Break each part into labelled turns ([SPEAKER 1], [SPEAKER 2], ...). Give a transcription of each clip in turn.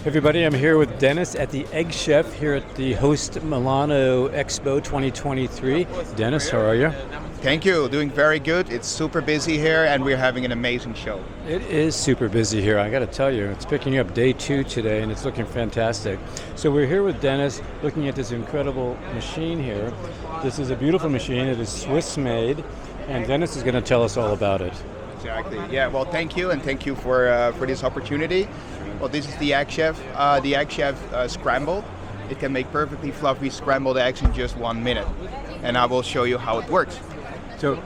[SPEAKER 1] Everybody, I'm here with Dennis at the Egg Chef here at the Host Milano Expo 2023. Dennis, how are you?
[SPEAKER 2] Thank you. Doing very good. It's super busy here and we're having an amazing show.
[SPEAKER 1] It is super busy here, I got to tell you. It's picking up day 2 today and it's looking fantastic. So we're here with Dennis looking at this incredible machine here. This is a beautiful machine. It is Swiss made and Dennis is going to tell us all about it.
[SPEAKER 2] Exactly. Yeah, well, thank you, and thank you for this opportunity. Well, this is the Egg Chef. The Egg Chef scrambled. It can make perfectly fluffy scrambled eggs in just 1 minute. And I will show you how it works.
[SPEAKER 1] So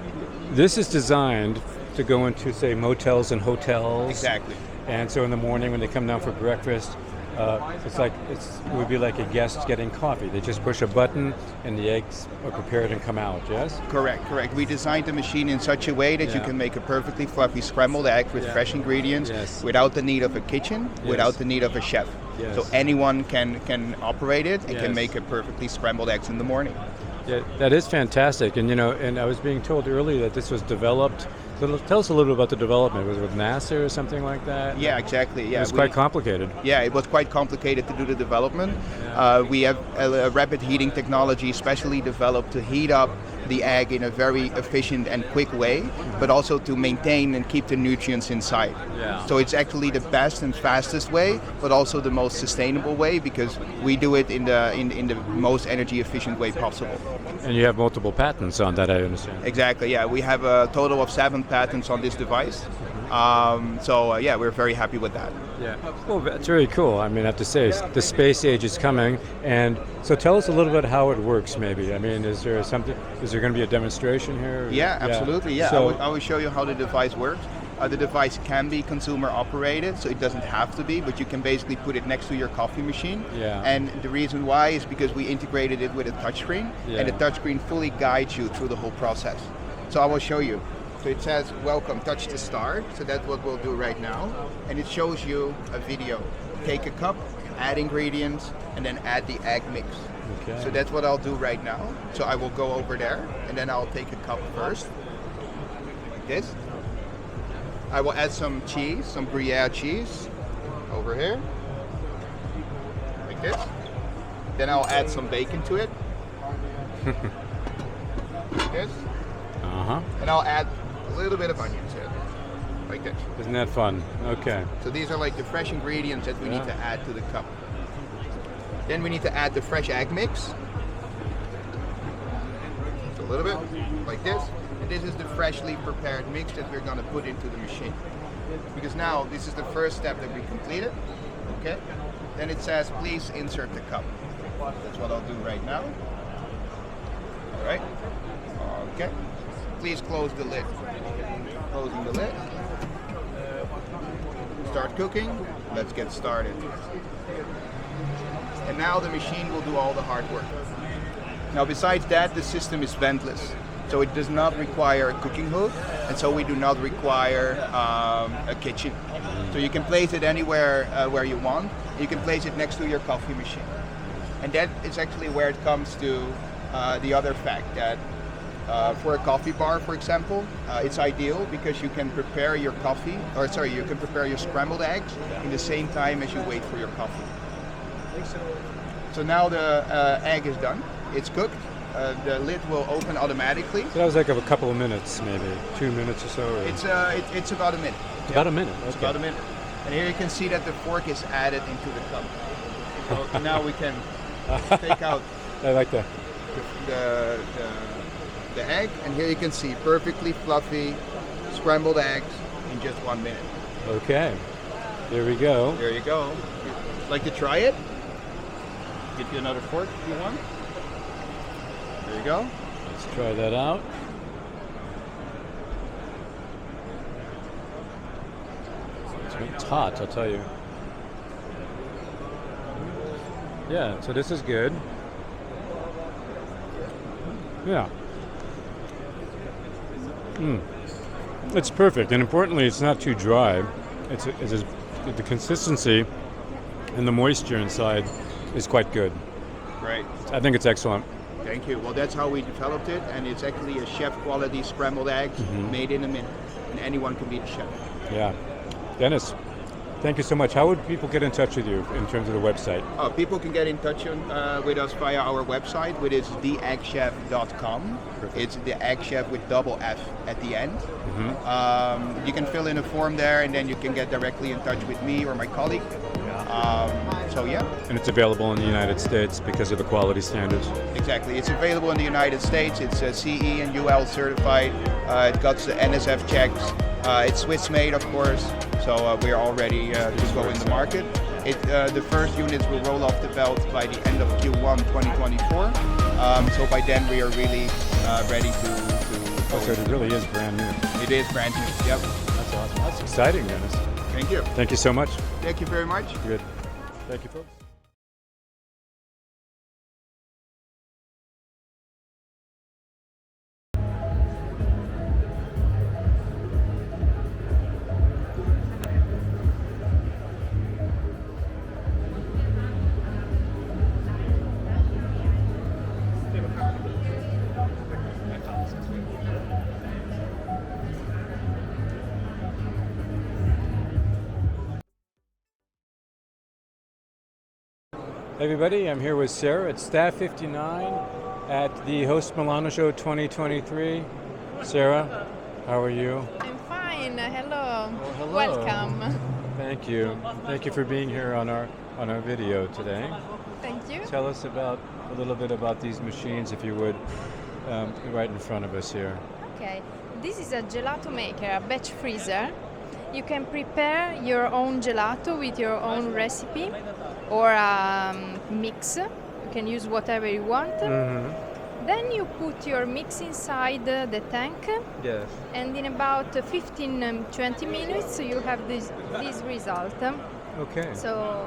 [SPEAKER 1] this is designed to go into, say, motels and hotels.
[SPEAKER 2] Exactly.
[SPEAKER 1] And so in the morning when they come down for breakfast, it would be like a guest getting coffee. They just push a button and the eggs are prepared and come out, yes?
[SPEAKER 2] Correct. We designed the machine in such a way that you can make a perfectly fluffy scrambled egg with fresh ingredients without the need of a kitchen, without the need of a chef.
[SPEAKER 1] Yes.
[SPEAKER 2] So anyone can operate it and can make a perfectly scrambled eggs in the morning.
[SPEAKER 1] Yeah, that is fantastic. And and I was being told earlier that this was developed. So tell us a little bit about the development. Was it with NASA or something like that?
[SPEAKER 2] Yeah, exactly. Yeah,
[SPEAKER 1] it was quite complicated.
[SPEAKER 2] Yeah, it was quite complicated to do the development. We have a rapid heating technology specially developed to heat up the egg in a very efficient and quick way, but also to maintain and keep the nutrients inside.
[SPEAKER 1] Yeah.
[SPEAKER 2] So it's actually the best and fastest way, but also the most sustainable way because we do it in the most energy efficient way possible.
[SPEAKER 1] And you have multiple patents on that, I understand.
[SPEAKER 2] Exactly. Yeah, we have a total of 7 patents on this device. We're very happy with that.
[SPEAKER 1] Yeah. Well, that's very cool. I mean, I have to say, the space age is coming, and so tell us a little bit how it works. Maybe. I mean, is there going to be a demonstration here?
[SPEAKER 2] Yeah, absolutely. Yeah,
[SPEAKER 1] So,
[SPEAKER 2] I will show you how the device works. The device can be consumer operated, so it doesn't have to be, but you can basically put it next to your coffee machine.
[SPEAKER 1] Yeah.
[SPEAKER 2] And the reason why is because we integrated it with a touchscreen, and the touchscreen fully guides you through the whole process. So I will show you. So it says, welcome, touch to start. So that's what we'll do right now. And it shows you a video. Take a cup, add ingredients, and then add the egg mix.
[SPEAKER 1] Okay.
[SPEAKER 2] So that's what I'll do right now. So I will go over there, and then I'll take a cup first, like this. I will add some cheese, some Gruyere cheese, over here, like this. Then I'll add some bacon to it, like this. And I'll add a little bit of onion to it, like this.
[SPEAKER 1] Isn't that fun? Okay.
[SPEAKER 2] So these are like the fresh ingredients that we need to add to the cup. Then we need to add the fresh egg mix. So a little bit, like this. And this is the freshly prepared mix that we're going to put into the machine. Because now this is the first step that we completed. Okay. Then it says, please insert the cup. That's what I'll do right now. All right. Okay. Please close the lid. Closing the lid. Start cooking. Let's get started. And now the machine will do all the hard work. Now besides that, the system is ventless. So it does not require a cooking hood, and so we do not require a kitchen. So you can place it anywhere where you want. You can place it next to your coffee machine. And that is actually where it comes to the other fact that for a coffee bar, for example, it's ideal because you can prepare your you can prepare your scrambled eggs in the same time as you wait for your coffee. So now the egg is done. It's cooked. The lid will open automatically.
[SPEAKER 1] So that was like a couple of minutes, maybe 2 minutes or so. Or?
[SPEAKER 2] It's about a minute.
[SPEAKER 1] About a minute. Okay.
[SPEAKER 2] It's about a minute. And here you can see that the fork is added into the cup. So now we can take out.
[SPEAKER 1] I like that.
[SPEAKER 2] The egg, and here you can see perfectly fluffy scrambled eggs in just 1 minute.
[SPEAKER 1] Okay, there we go.
[SPEAKER 2] There you go. Like to try it? Get you another fork if you want. There you go.
[SPEAKER 1] Let's try that out. It's hot, I'll tell you. Yeah, so this is good. Yeah. It's perfect, and importantly, it's not too dry. The consistency and the moisture inside is quite good.
[SPEAKER 2] Great.
[SPEAKER 1] I think it's excellent.
[SPEAKER 2] Thank you. Well, that's how we developed it, and it's actually a chef-quality scrambled eggs made in a minute, and anyone can be the chef.
[SPEAKER 1] Yeah. Dennis, Thank you so much. How would people get in touch with you in terms of the website?
[SPEAKER 2] People can get in touch with us via our website, which is theeggchef.com. It's the Egg Chef with double F at the end. You can fill in a form there, and then you can get directly in touch with me or my colleague. So yeah.
[SPEAKER 1] And it's available in the United States because of the quality standards.
[SPEAKER 2] Exactly. It's available in the United States. It's CE and UL certified. It got the NSF checks. It's Swiss made, of course. So we are all ready to go in the market. The first units will roll off the belt by the end of Q1 2024. So by then we are really ready to
[SPEAKER 1] Oh, so it really is brand new.
[SPEAKER 2] It is brand new. Yep.
[SPEAKER 1] That's awesome. That's exciting, Dennis.
[SPEAKER 2] Thank you.
[SPEAKER 1] Thank you so much.
[SPEAKER 2] Thank you very much.
[SPEAKER 1] Good. Thank you, folks. Hey everybody, I'm here with Sarah at Staff 59 at the Host Milano Show 2023. Sarah, how are you?
[SPEAKER 3] I'm fine. Hello.
[SPEAKER 1] Well, hello.
[SPEAKER 3] Welcome.
[SPEAKER 1] Thank you. Thank you for being here on our video today.
[SPEAKER 3] Thank you.
[SPEAKER 1] Tell us a little bit about these machines, if you would, right in front of us here.
[SPEAKER 3] Okay. This is a gelato maker, a batch freezer. You can prepare your own gelato with your own recipe or a mix. You can use whatever you want. Then you put your mix inside the tank.
[SPEAKER 1] Yes.
[SPEAKER 3] And in about 15-20 minutes you have this result.
[SPEAKER 1] Okay.
[SPEAKER 3] So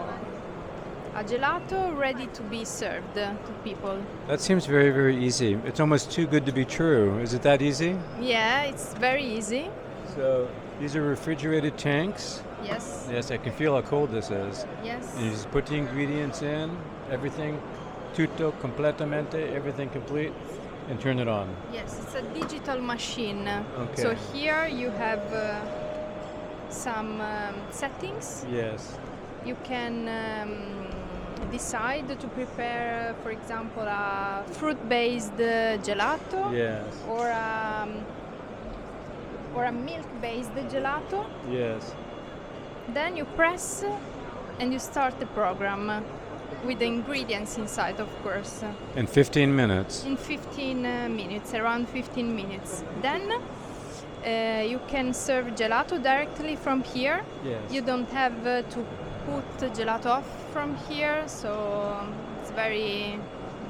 [SPEAKER 3] a gelato ready to be served to people.
[SPEAKER 1] That seems very, very easy. It's almost too good to be true. Is it that easy?
[SPEAKER 3] Yeah, it's very easy.
[SPEAKER 1] So these are refrigerated tanks.
[SPEAKER 3] Yes.
[SPEAKER 1] Yes, I can feel how cold this is.
[SPEAKER 3] Yes.
[SPEAKER 1] And you just put the ingredients in, everything, tutto, completamente, everything complete, and turn it on.
[SPEAKER 3] Yes, it's a digital machine.
[SPEAKER 1] Okay.
[SPEAKER 3] So here you have some settings.
[SPEAKER 1] Yes.
[SPEAKER 3] You can decide to prepare, for example, a fruit-based gelato.
[SPEAKER 1] Yes.
[SPEAKER 3] Or a milk-based gelato.
[SPEAKER 1] Yes.
[SPEAKER 3] Then you press and you start the program with the ingredients inside, of course.
[SPEAKER 1] In 15 minutes.
[SPEAKER 3] In 15 minutes, around 15 minutes. Then you can serve gelato directly from here.
[SPEAKER 1] Yes.
[SPEAKER 3] You don't have to put the gelato off from here, so it's very,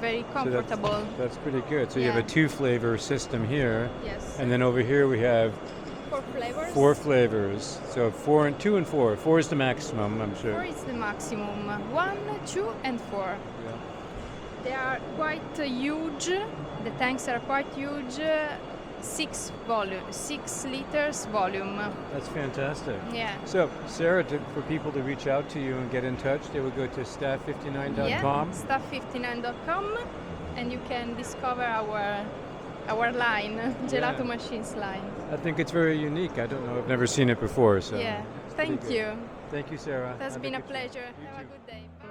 [SPEAKER 3] very comfortable.
[SPEAKER 1] So that's pretty good. So you have a
[SPEAKER 3] Yeah.
[SPEAKER 1] 2-flavor system here.
[SPEAKER 3] Yes.
[SPEAKER 1] And then over here we have
[SPEAKER 3] 4 flavors.
[SPEAKER 1] 4 flavors. So 2 and 4. 4 is the maximum, I'm sure.
[SPEAKER 3] 4 is the maximum. 1, 2, and 4.
[SPEAKER 1] Yeah.
[SPEAKER 3] They are quite huge. The tanks are quite huge. 6 liters volume.
[SPEAKER 1] That's fantastic.
[SPEAKER 3] Yeah.
[SPEAKER 1] So, Sarah, for people to reach out to you and get in touch, they would go to staff59.com.
[SPEAKER 3] Staff59.com, and you can discover our line, gelato machines line.
[SPEAKER 1] I think it's very unique. I don't know. I've never seen it before. So.
[SPEAKER 3] Yeah.
[SPEAKER 1] it's pretty
[SPEAKER 3] Thank
[SPEAKER 1] good.
[SPEAKER 3] you.
[SPEAKER 1] Thank you, Sarah.
[SPEAKER 3] It has
[SPEAKER 1] Have
[SPEAKER 3] been a
[SPEAKER 1] good day.
[SPEAKER 3] pleasure.
[SPEAKER 1] You
[SPEAKER 3] Have a
[SPEAKER 1] too.
[SPEAKER 3] good day. Bye.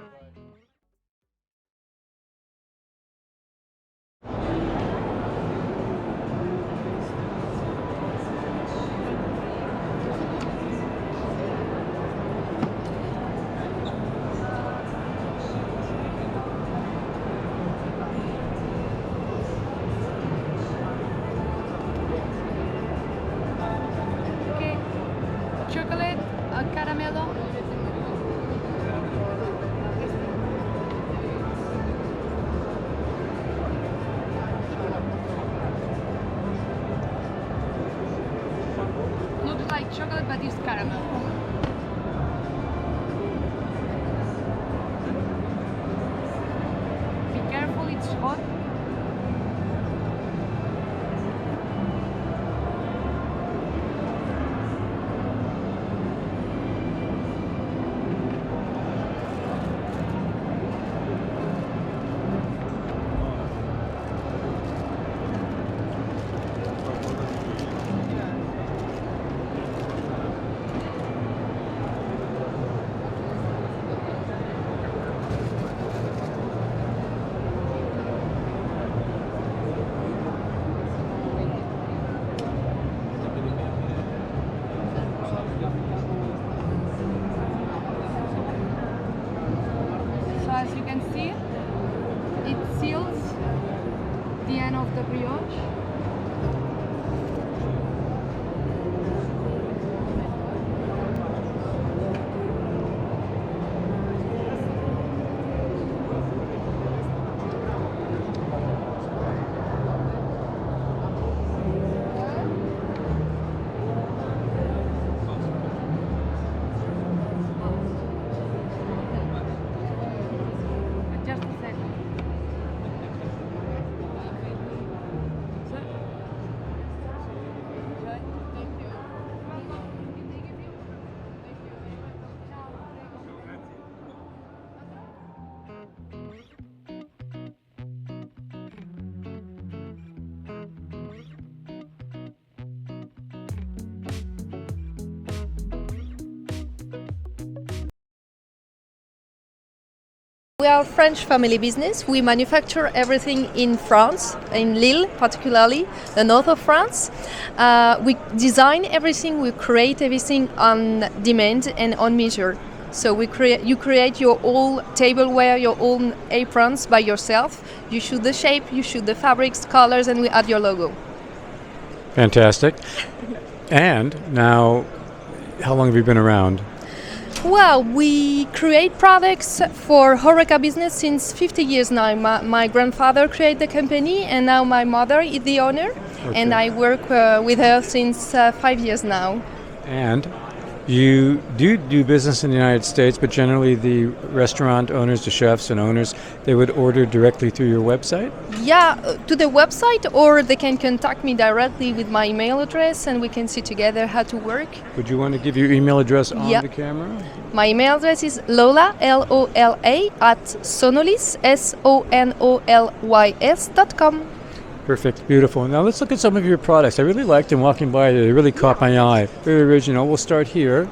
[SPEAKER 4] Okay. Chocolate, caramello. Looks like chocolate, but it's caramel. Be careful, it's hot. can see, it seals the end of the brioche. Just a second.
[SPEAKER 5] We are a French family business. We manufacture everything in France, in Lille particularly, the north of France. We design everything, we create everything on demand and on measure. So you create your own tableware, your own aprons by yourself. You shoot the shape, you shoot the fabrics, colors, and we add your logo.
[SPEAKER 1] Fantastic. And now, how long have you been around?
[SPEAKER 5] Well, we create products for HoReCa business since 50 years now. My grandfather created the company, and now my mother is the owner, and I work with her since 5 years now.
[SPEAKER 1] And you do business in the United States, but generally the restaurant owners, the chefs and owners, they would order directly through your website?
[SPEAKER 5] Yeah, to the website, or they can contact me directly with my email address, and we can see together how to work.
[SPEAKER 1] Would you want to give your email address on
[SPEAKER 5] Yeah.
[SPEAKER 1] the camera?
[SPEAKER 5] My email address is Lola, Lola, at Sonolis, SONOLYS.com.
[SPEAKER 1] Perfect, beautiful. Now let's look at some of your products. I really liked them walking by. They really caught my eye. Very original. We'll start here.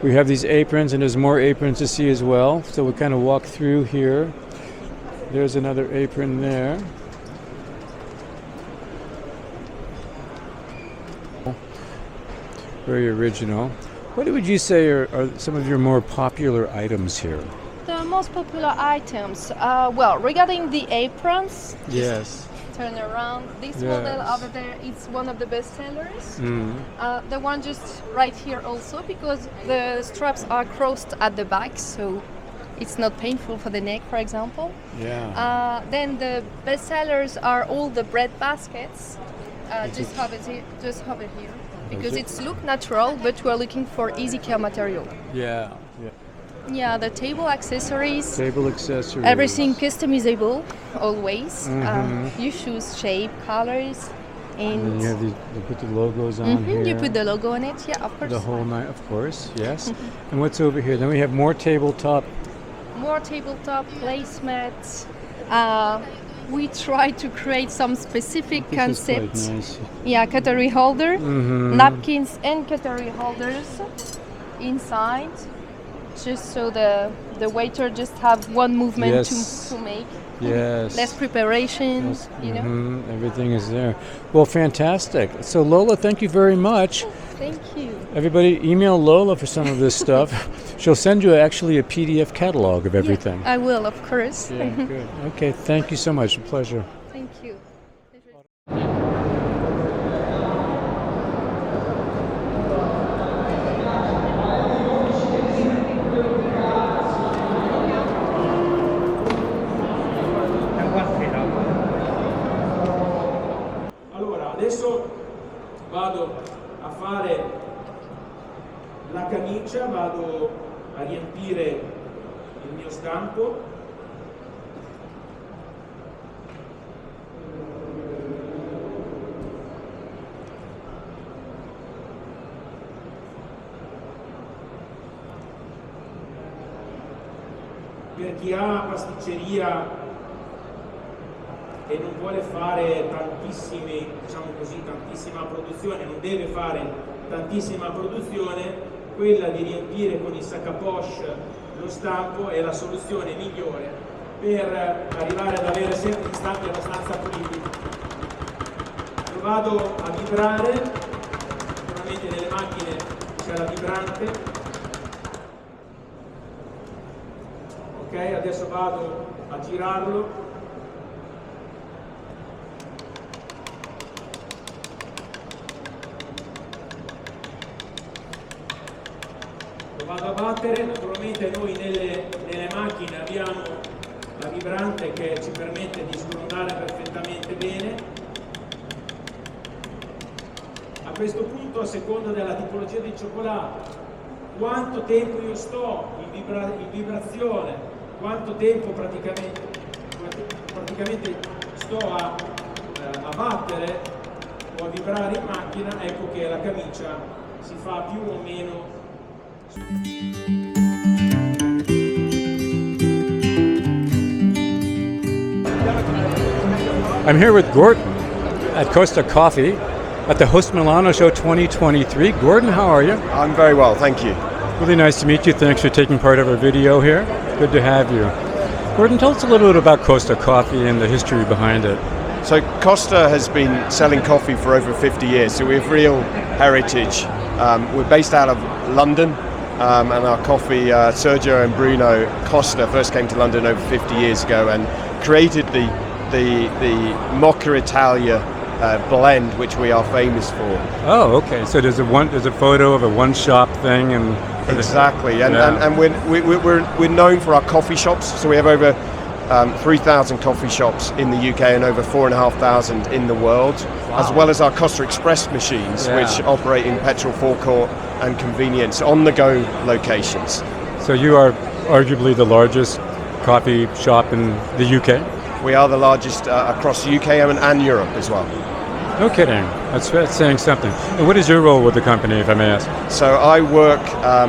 [SPEAKER 1] We have these aprons, and there's more aprons to see as well. So we'll kind of walk through here. There's another apron there. Very original. What would you say are some of your more popular items here?
[SPEAKER 5] The most popular items, well, regarding the aprons,
[SPEAKER 1] Yes.
[SPEAKER 5] turn around. This
[SPEAKER 1] Yes.
[SPEAKER 5] model over there is one of the best sellers.
[SPEAKER 1] Mm.
[SPEAKER 5] The one just right here also, because the straps are crossed at the back, so it's not painful for the neck, for example.
[SPEAKER 1] Yeah.
[SPEAKER 5] Then the best sellers are all the bread baskets. Just over here, because
[SPEAKER 1] it?
[SPEAKER 5] it's look natural, but we're looking for easy care material.
[SPEAKER 1] Yeah. Yeah.
[SPEAKER 5] Yeah, the table accessories.
[SPEAKER 1] Table accessories.
[SPEAKER 5] Everything customizable, always.
[SPEAKER 1] Mhm.
[SPEAKER 5] You choose shape, colors,
[SPEAKER 1] And
[SPEAKER 5] and
[SPEAKER 1] you have you put the logos on here.
[SPEAKER 5] you put the logo on it. Yeah, of course.
[SPEAKER 1] The whole night, of course, yes. And what's over here? Then we have more tabletop.
[SPEAKER 5] More tabletop placemats. We try to create some specific
[SPEAKER 1] This is quite
[SPEAKER 5] concept.
[SPEAKER 1] nice.
[SPEAKER 5] Yeah, cutlery holder,
[SPEAKER 1] Mhm.
[SPEAKER 5] napkins and cutlery holders inside, just so the waiter just have one movement
[SPEAKER 1] Yes.
[SPEAKER 5] to make.
[SPEAKER 1] Yes.
[SPEAKER 5] Less preparation,
[SPEAKER 1] Yes.
[SPEAKER 5] you know.
[SPEAKER 1] Mhm. Everything is there. Well, fantastic. So Lola, thank you very much.
[SPEAKER 5] Thank you.
[SPEAKER 1] Everybody, email Lola for some of this stuff. She'll send you actually a PDF catalog of everything.
[SPEAKER 5] I will, of course.
[SPEAKER 1] Yeah, good. Okay, thank you so much. A pleasure.
[SPEAKER 5] Thank you.
[SPEAKER 6] Allora, adesso vado a fare la camicia, vado a riempire il mio stampo. Per chi ha pasticceria e non vuole fare tantissimi, diciamo così, tantissima produzione, non deve fare tantissima produzione, quella di riempire con il sac à poche lo stampo è la soluzione migliore per arrivare ad avere sempre gli stampi abbastanza puliti. Lo vado a vibrare, naturalmente nelle macchine c'è la vibrante. Ok, adesso vado a girarlo. Lo vado a battere, naturalmente noi nelle macchine abbiamo la vibrante che ci permette di sgrondare perfettamente bene. A questo punto, a seconda della tipologia di cioccolato, quanto tempo io sto in vibrazione, quanto tempo praticamente sto a battere o a vibrare in macchina, ecco che la camicia si fa più o meno.
[SPEAKER 1] I'm here with Gordon at Costa Coffee at the Host Milano Show 2023. Gordon, how are you?
[SPEAKER 7] I'm very well, thank you.
[SPEAKER 1] Really nice to meet you. Thanks for taking part of our video here. Good to have you. Gordon, tell us a little bit about Costa Coffee and the history behind it.
[SPEAKER 7] So Costa has been selling coffee for over 50 years, so we have real heritage. We're based out of London, and our coffee, Sergio and Bruno Costa first came to London over 50 years ago and created the Mocha Italia blend, which we are famous for.
[SPEAKER 1] Oh, okay. So there's a photo of a one-shop thing, and
[SPEAKER 7] exactly, and we're known for our coffee shops. So we have over 3,000 coffee shops in the UK and over 4,500 in the world, as well as our Costa Express machines, which operate in petrol forecourt and convenience on-the-go locations.
[SPEAKER 1] So you are arguably the largest coffee shop in the UK?
[SPEAKER 7] We are the largest across the UK and Europe as well.
[SPEAKER 1] No kidding. That's saying something. And what is your role with the company, if I may ask?
[SPEAKER 7] So I work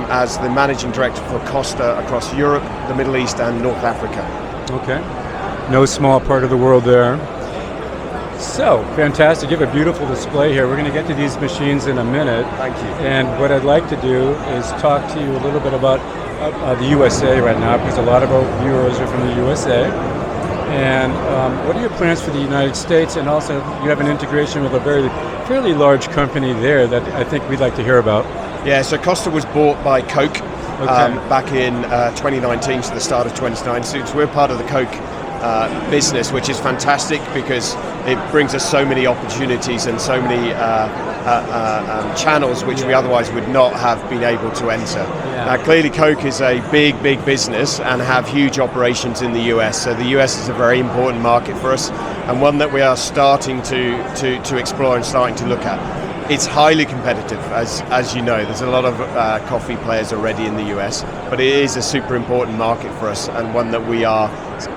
[SPEAKER 7] as the managing director for Costa across Europe, the Middle East and North Africa.
[SPEAKER 1] Okay. No small part of the world there. So, fantastic. You have a beautiful display here. We're going to get to these machines in a minute.
[SPEAKER 7] Thank you.
[SPEAKER 1] And what I'd like to do is talk to you a little bit about the USA right now, because a lot of our viewers are from the USA. And what are your plans for the United States? And also, you have an integration with a fairly large company there that I think we'd like to hear about.
[SPEAKER 7] Yeah, so Costa was bought by Coke back in 2019 to the start of 2019. So we're part of the Coke business, which is fantastic because it brings us so many opportunities and so many channels which we otherwise would not have been able to enter. Now, clearly Coke is a big business and have huge operations in the US, so the US is a very important market for us and one that we are starting to explore and starting to look at. It's highly competitive, as you know. There's a lot of coffee players already in the US, but it is a super important market for us and one that we are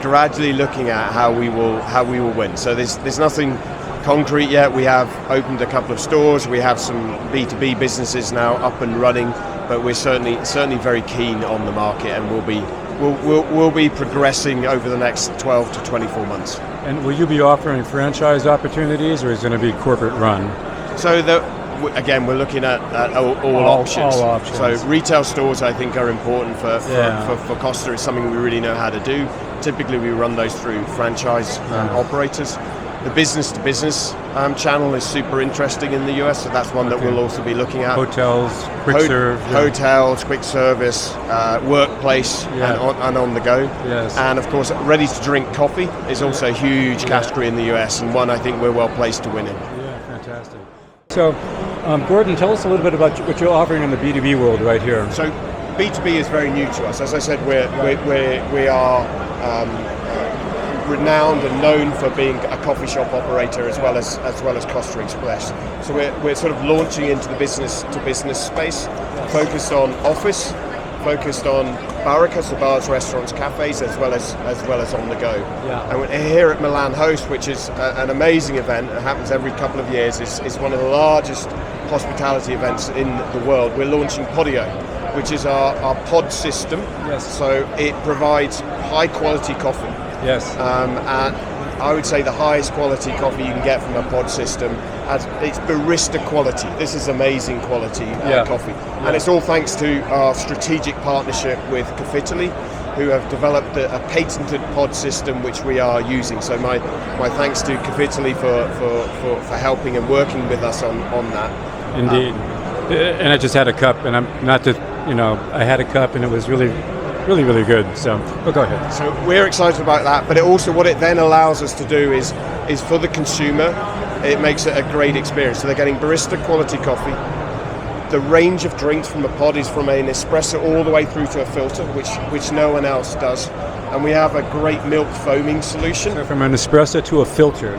[SPEAKER 7] gradually looking at how we will win. So there's nothing concrete yet. We have opened a couple of stores. We have some B2B businesses now up and running, but we're certainly very keen on the market, and we'll be progressing over the next 12 to 24 months.
[SPEAKER 1] And will you be offering franchise opportunities, or is it going to be corporate run?
[SPEAKER 7] So again, we're looking at all options.
[SPEAKER 1] All options.
[SPEAKER 7] So retail stores, I think, are important for Costa. It's something we really know how to do. Typically, we run those through franchise operators. The business-to-business channel is super interesting in the US, so that's one that we'll also be looking at.
[SPEAKER 1] Hotels, quick serve.
[SPEAKER 7] Hotels, quick service, workplace, and on the go.
[SPEAKER 1] Yes.
[SPEAKER 7] And of course, ready-to-drink coffee is also a huge category in the US, and one I think we're well placed to win in.
[SPEAKER 1] Yeah, fantastic. So, Gordon, tell us a little bit about what you're offering in the B2B world right here.
[SPEAKER 7] So, B2B is very new to us. As I said, we are renowned and known for being a coffee shop operator as well as Costa Express. So we're sort of launching into the business-to-business space, focused on office, focused on baraka, so bars, restaurants, cafes, as well as on the go. Yeah. And we're here at Milan Host, which is an amazing event. It happens every couple of years. It's one of the largest hospitality events in the world. We're launching Podio, which is our pod system. Yes. So it provides high quality coffee. Yes. And I would say the highest quality coffee you can get from a pod system. It's barista quality. This is amazing quality coffee. Yeah. And it's all thanks to our strategic partnership with Cafitoli, who have developed a patented pod system which we are using. So my thanks to Cafitoli for helping and working with us on that.
[SPEAKER 1] Indeed. And I just had a cup, and I'm not to, I had a cup, and it was really really, really good. So, but go ahead.
[SPEAKER 7] So we're excited about that, but it also what it then allows us to do is for the consumer, it makes it a great experience. So they're getting barista quality coffee. The range of drinks from the pod is from an espresso all the way through to a filter, which no one else does. And we have a great milk foaming solution.
[SPEAKER 1] So from an espresso to a filter.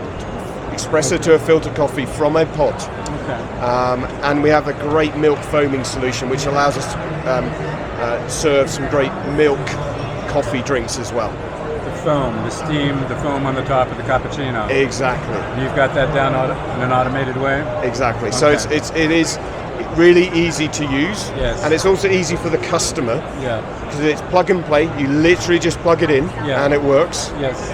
[SPEAKER 7] Espresso to a filter coffee from a pod.
[SPEAKER 1] Okay.
[SPEAKER 7] And we have a great milk foaming solution, which allows us to serve some great milk coffee drinks as well.
[SPEAKER 1] The foam, the steam, the foam on the top of the cappuccino.
[SPEAKER 7] Exactly.
[SPEAKER 1] And you've got that down in an automated way?
[SPEAKER 7] Exactly. So
[SPEAKER 1] Okay.
[SPEAKER 7] it is really easy to use,
[SPEAKER 1] Yes.
[SPEAKER 7] and it's also easy for the customer
[SPEAKER 1] Yeah.
[SPEAKER 7] because it's plug and play. You literally just plug it in,
[SPEAKER 1] Yeah.
[SPEAKER 7] and it works.
[SPEAKER 1] Yes.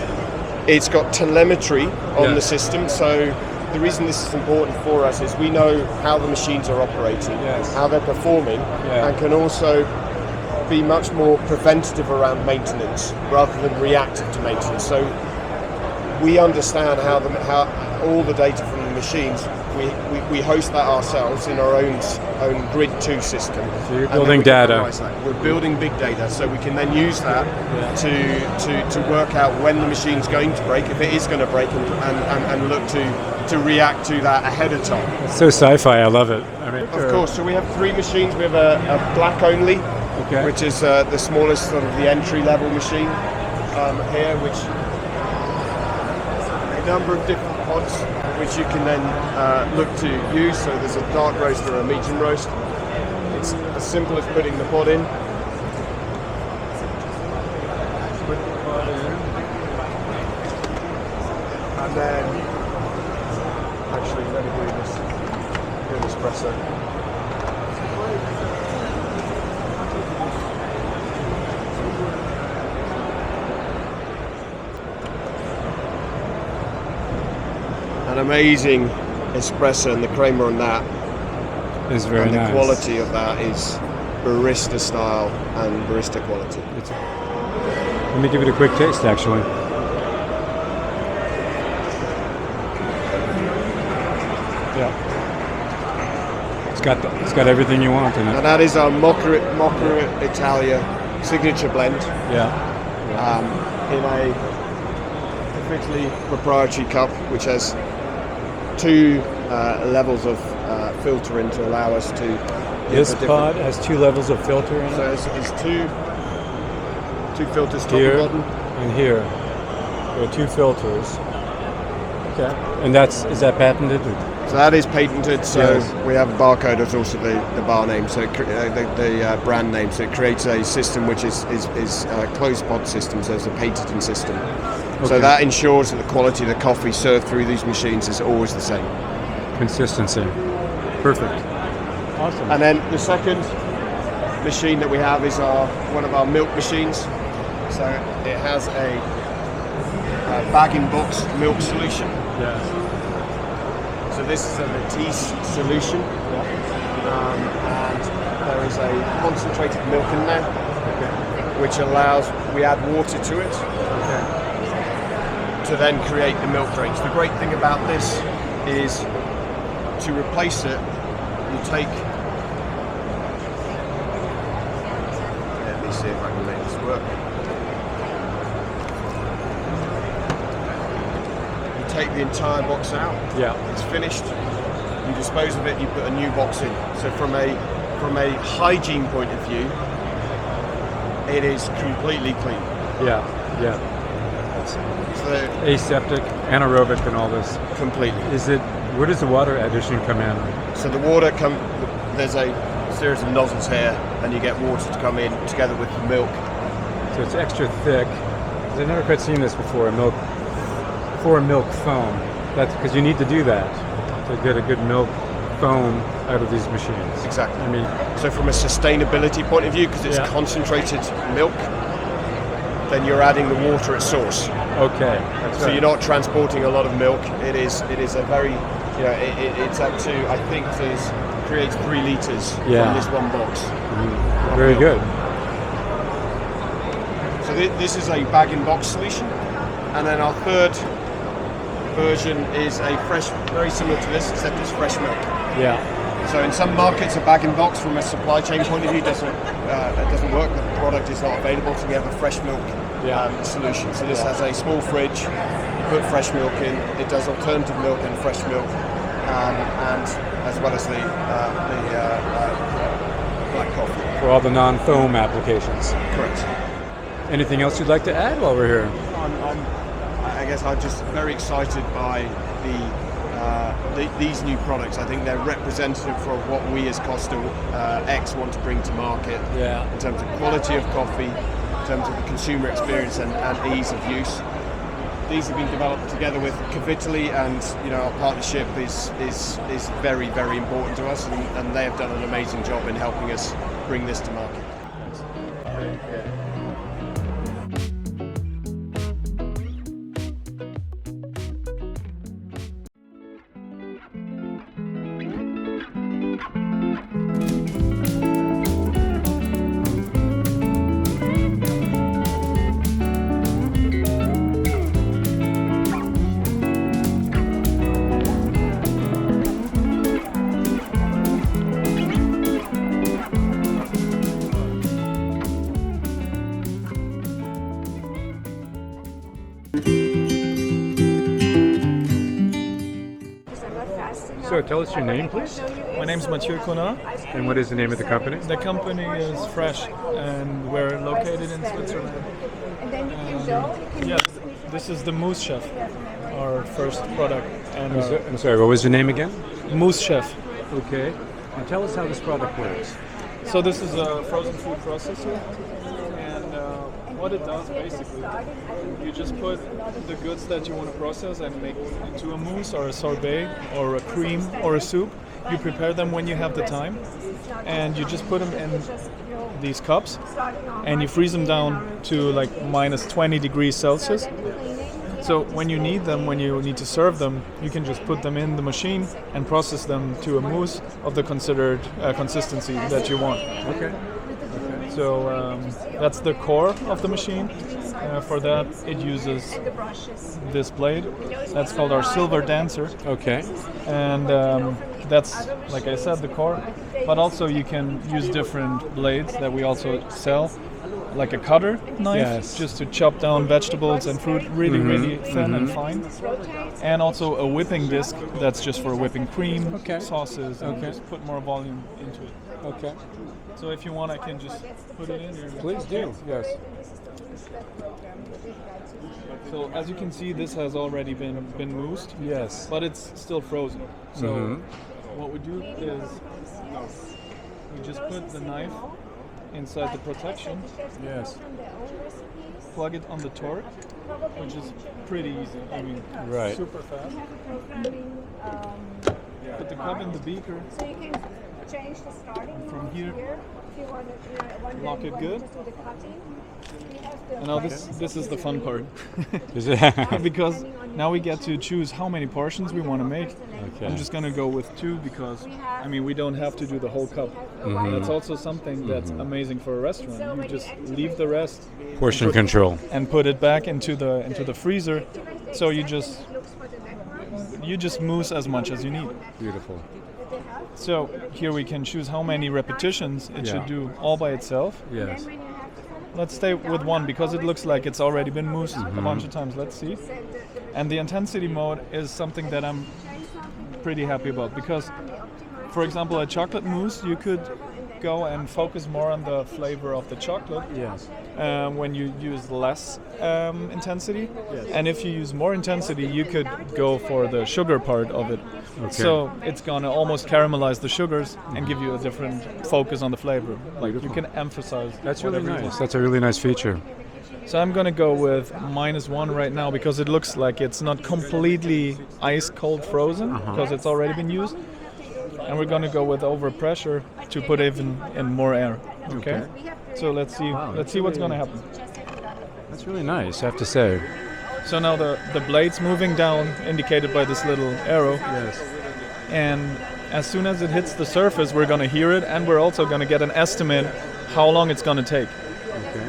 [SPEAKER 7] It's got telemetry on
[SPEAKER 1] Yeah.
[SPEAKER 7] the system, so the reason this is important for us is we know how the machines are operating,
[SPEAKER 1] Yes.
[SPEAKER 7] how they're performing,
[SPEAKER 1] Yeah.
[SPEAKER 7] and can also be much more preventative around maintenance rather than reactive to maintenance. So we understand how all the data from the machines. We host that ourselves in our own Grid 2 system.
[SPEAKER 1] So you're
[SPEAKER 7] And then
[SPEAKER 1] building
[SPEAKER 7] we can
[SPEAKER 1] data.
[SPEAKER 7] analyze that. We're building big data, so we can then use that to work out when the machine's going to break, if it is going to break, and look to react to that ahead of time.
[SPEAKER 1] It's so sci-fi. I love it. I mean,
[SPEAKER 7] Of course, so we have 3 machines. We have a black only,
[SPEAKER 1] Okay.
[SPEAKER 7] which is the smallest sort of the entry level machine here, which a number of different pods which you can then look to use. So there's a dark roast or a medium roast. It's as simple as putting the pod in. Put the pod in. And then, actually, let me do an espresso. An amazing espresso, and the creamer on that,
[SPEAKER 1] It's very
[SPEAKER 7] and the
[SPEAKER 1] nice.
[SPEAKER 7] quality of that is barista style and barista quality.
[SPEAKER 1] Let me give it a quick taste, actually. Yeah. It's got everything you want in it.
[SPEAKER 7] And that is our Mocha Italia signature blend
[SPEAKER 1] Yeah.
[SPEAKER 7] in a perfectly proprietary cup, which has 2 levels of filtering to allow us to.
[SPEAKER 1] This
[SPEAKER 7] give a different-
[SPEAKER 1] pod has 2 levels of filter in
[SPEAKER 7] So
[SPEAKER 1] it.
[SPEAKER 7] it's two filters, top
[SPEAKER 1] Here
[SPEAKER 7] and bottom.
[SPEAKER 1] and here. There are 2 filters. Okay. And is that patented?
[SPEAKER 7] So that is patented. So
[SPEAKER 1] Yes.
[SPEAKER 7] we have a barcode. It's also the bar name. So the brand name. So it creates a system which is a closed pod system. So it's a patented system. So
[SPEAKER 1] Okay.
[SPEAKER 7] that ensures that the quality of the coffee served through these machines is always the same.
[SPEAKER 1] Consistency. Perfect. Awesome.
[SPEAKER 7] And then the second machine that we have is one of our milk machines. So it has a bag-in-box milk solution.
[SPEAKER 1] Yes.
[SPEAKER 7] So this is a Matisse solution, and there is a concentrated milk in there, which allows, we add water to it to then create the milk drinks. The great thing about this is to replace it, you take, let me see if I can make this work. You take the entire box out.
[SPEAKER 1] Yeah.
[SPEAKER 7] It's finished. You dispose of it. You put a new box in. So from a hygiene point of view, it is completely clean.
[SPEAKER 1] Yeah. Yeah.
[SPEAKER 7] So
[SPEAKER 1] Aseptic, anaerobic, and all this.
[SPEAKER 7] completely.
[SPEAKER 1] Where does the water addition come in?
[SPEAKER 7] So the water there's a series of nozzles here, and you get water to come in together with the milk.
[SPEAKER 1] So it's extra thick. 'Cause I've never quite seen this before. Milk foam. That's because you need to do that to get a good milk foam out of these machines.
[SPEAKER 7] Exactly.
[SPEAKER 1] I mean,
[SPEAKER 7] So from a sustainability point of view, because it's
[SPEAKER 1] Yeah.
[SPEAKER 7] concentrated milk, then you're adding the water at source.
[SPEAKER 1] okay. That's
[SPEAKER 7] So
[SPEAKER 1] right.
[SPEAKER 7] you're not transporting a lot of milk. It is a very, it's up to, I think creates 3 litres
[SPEAKER 1] Yeah.
[SPEAKER 7] from this one box.
[SPEAKER 1] Very good.
[SPEAKER 7] So this is a bag-in-box solution. And then our third version is a fresh, very similar to this, except it's fresh milk.
[SPEAKER 1] Yeah.
[SPEAKER 7] So in some markets, a bag-in-box from a supply chain point of view doesn't work. The product is not available, so we have a fresh milk solution. So this has a small fridge, you put fresh milk in, it does alternative milk and fresh milk, and as well as the black coffee.
[SPEAKER 1] For all the non-foam applications.
[SPEAKER 7] Correct.
[SPEAKER 1] Anything else you'd like to add while we're here?
[SPEAKER 7] I guess I'm just very excited by these new products. I think they're representative for what we as Costa X want to bring to market in terms of quality of coffee, in terms of the consumer experience and ease of use. These have been developed together with Cavitali, and our partnership is very, very important to us, and they have done an amazing job in helping us bring this to market.
[SPEAKER 1] So tell us your name, please.
[SPEAKER 8] My name is Mathieu Connard.
[SPEAKER 1] And what is the name of the company?
[SPEAKER 8] The company is Fresh, and we're located in Switzerland. Yes, this is the Mousse Chef, our first product. And
[SPEAKER 1] I'm sorry, what was your name again?
[SPEAKER 8] Mousse Chef.
[SPEAKER 1] Okay. And tell us how this product works.
[SPEAKER 8] So this is a frozen food processor, and what it does basically, you just put the goods that you want to process and make into a mousse or a sorbet or a cream or a soup. You prepare them when you have the time, and you just put them in these cups, and you freeze them down to like minus 20 degrees Celsius. So when you need them, when you need to serve them, you can just put them in the machine and process them to a mousse of the considered consistency that you want.
[SPEAKER 1] Okay.
[SPEAKER 8] So that's the core of the machine. For that, it uses this blade. That's called our Silver Dancer.
[SPEAKER 1] Okay.
[SPEAKER 8] And that's, like I said, the core. But also you can use different blades that we also sell, like a cutter knife, just to chop down vegetables and fruit really, really thin and fine. And also a whipping disc that's just for whipping cream, sauces, and just put more volume into it.
[SPEAKER 1] Okay.
[SPEAKER 8] So if you want, I can just put it in here.
[SPEAKER 1] Please do, yes.
[SPEAKER 8] So as you can see, this has already been moussed.
[SPEAKER 1] Yes.
[SPEAKER 8] But it's still frozen. So what we do is we just put the knife inside the protection.
[SPEAKER 1] Yes.
[SPEAKER 8] Plug it on the torque, which is pretty easy. I mean, super fast. Put the cup in the beaker.
[SPEAKER 9] So you can change the starting
[SPEAKER 8] from here.
[SPEAKER 9] If you want to,
[SPEAKER 8] lock it good.
[SPEAKER 9] just do the cutting.
[SPEAKER 8] And now this is the fun part.
[SPEAKER 1] Is it?
[SPEAKER 8] Because now we get to choose how many portions we want to make.
[SPEAKER 1] Okay.
[SPEAKER 8] I'm just going to go with 2 because, I mean, we don't have to do the whole cup. That's also something that's amazing for a restaurant. You just leave the rest.
[SPEAKER 1] Portion control.
[SPEAKER 8] And put it back into the freezer. So you just mousse as much as you need.
[SPEAKER 1] Beautiful.
[SPEAKER 8] So here we can choose how many repetitions it should do all by itself.
[SPEAKER 1] Yes.
[SPEAKER 8] Let's stay with 1 because it looks like it's already been moussed a bunch of times. Let's see. And the intensity mode is something that I'm pretty happy about because, for example, a chocolate mousse, you could go and focus more on the flavor of the chocolate.
[SPEAKER 1] Yes.
[SPEAKER 8] When you use less intensity. Yes. And if you use more intensity, you could go for the sugar part of it. Okay. So it's gonna almost caramelize the sugars and give you a different focus on the flavor. Like you can emphasize.
[SPEAKER 1] That's really nice. That's a really nice feature.
[SPEAKER 8] So I'm gonna go with -1 right now because it looks like it's not completely ice cold frozen because it's already been used. And we're gonna go with overpressure to put even in more air. Okay. So let's see. Let's see what's gonna happen.
[SPEAKER 1] That's really nice, I have to say.
[SPEAKER 8] So now the blade's moving down, indicated by this little arrow.
[SPEAKER 1] Yes.
[SPEAKER 8] And as soon as it hits the surface, we're gonna hear it, and we're also gonna get an estimate how long it's gonna take.
[SPEAKER 1] Okay.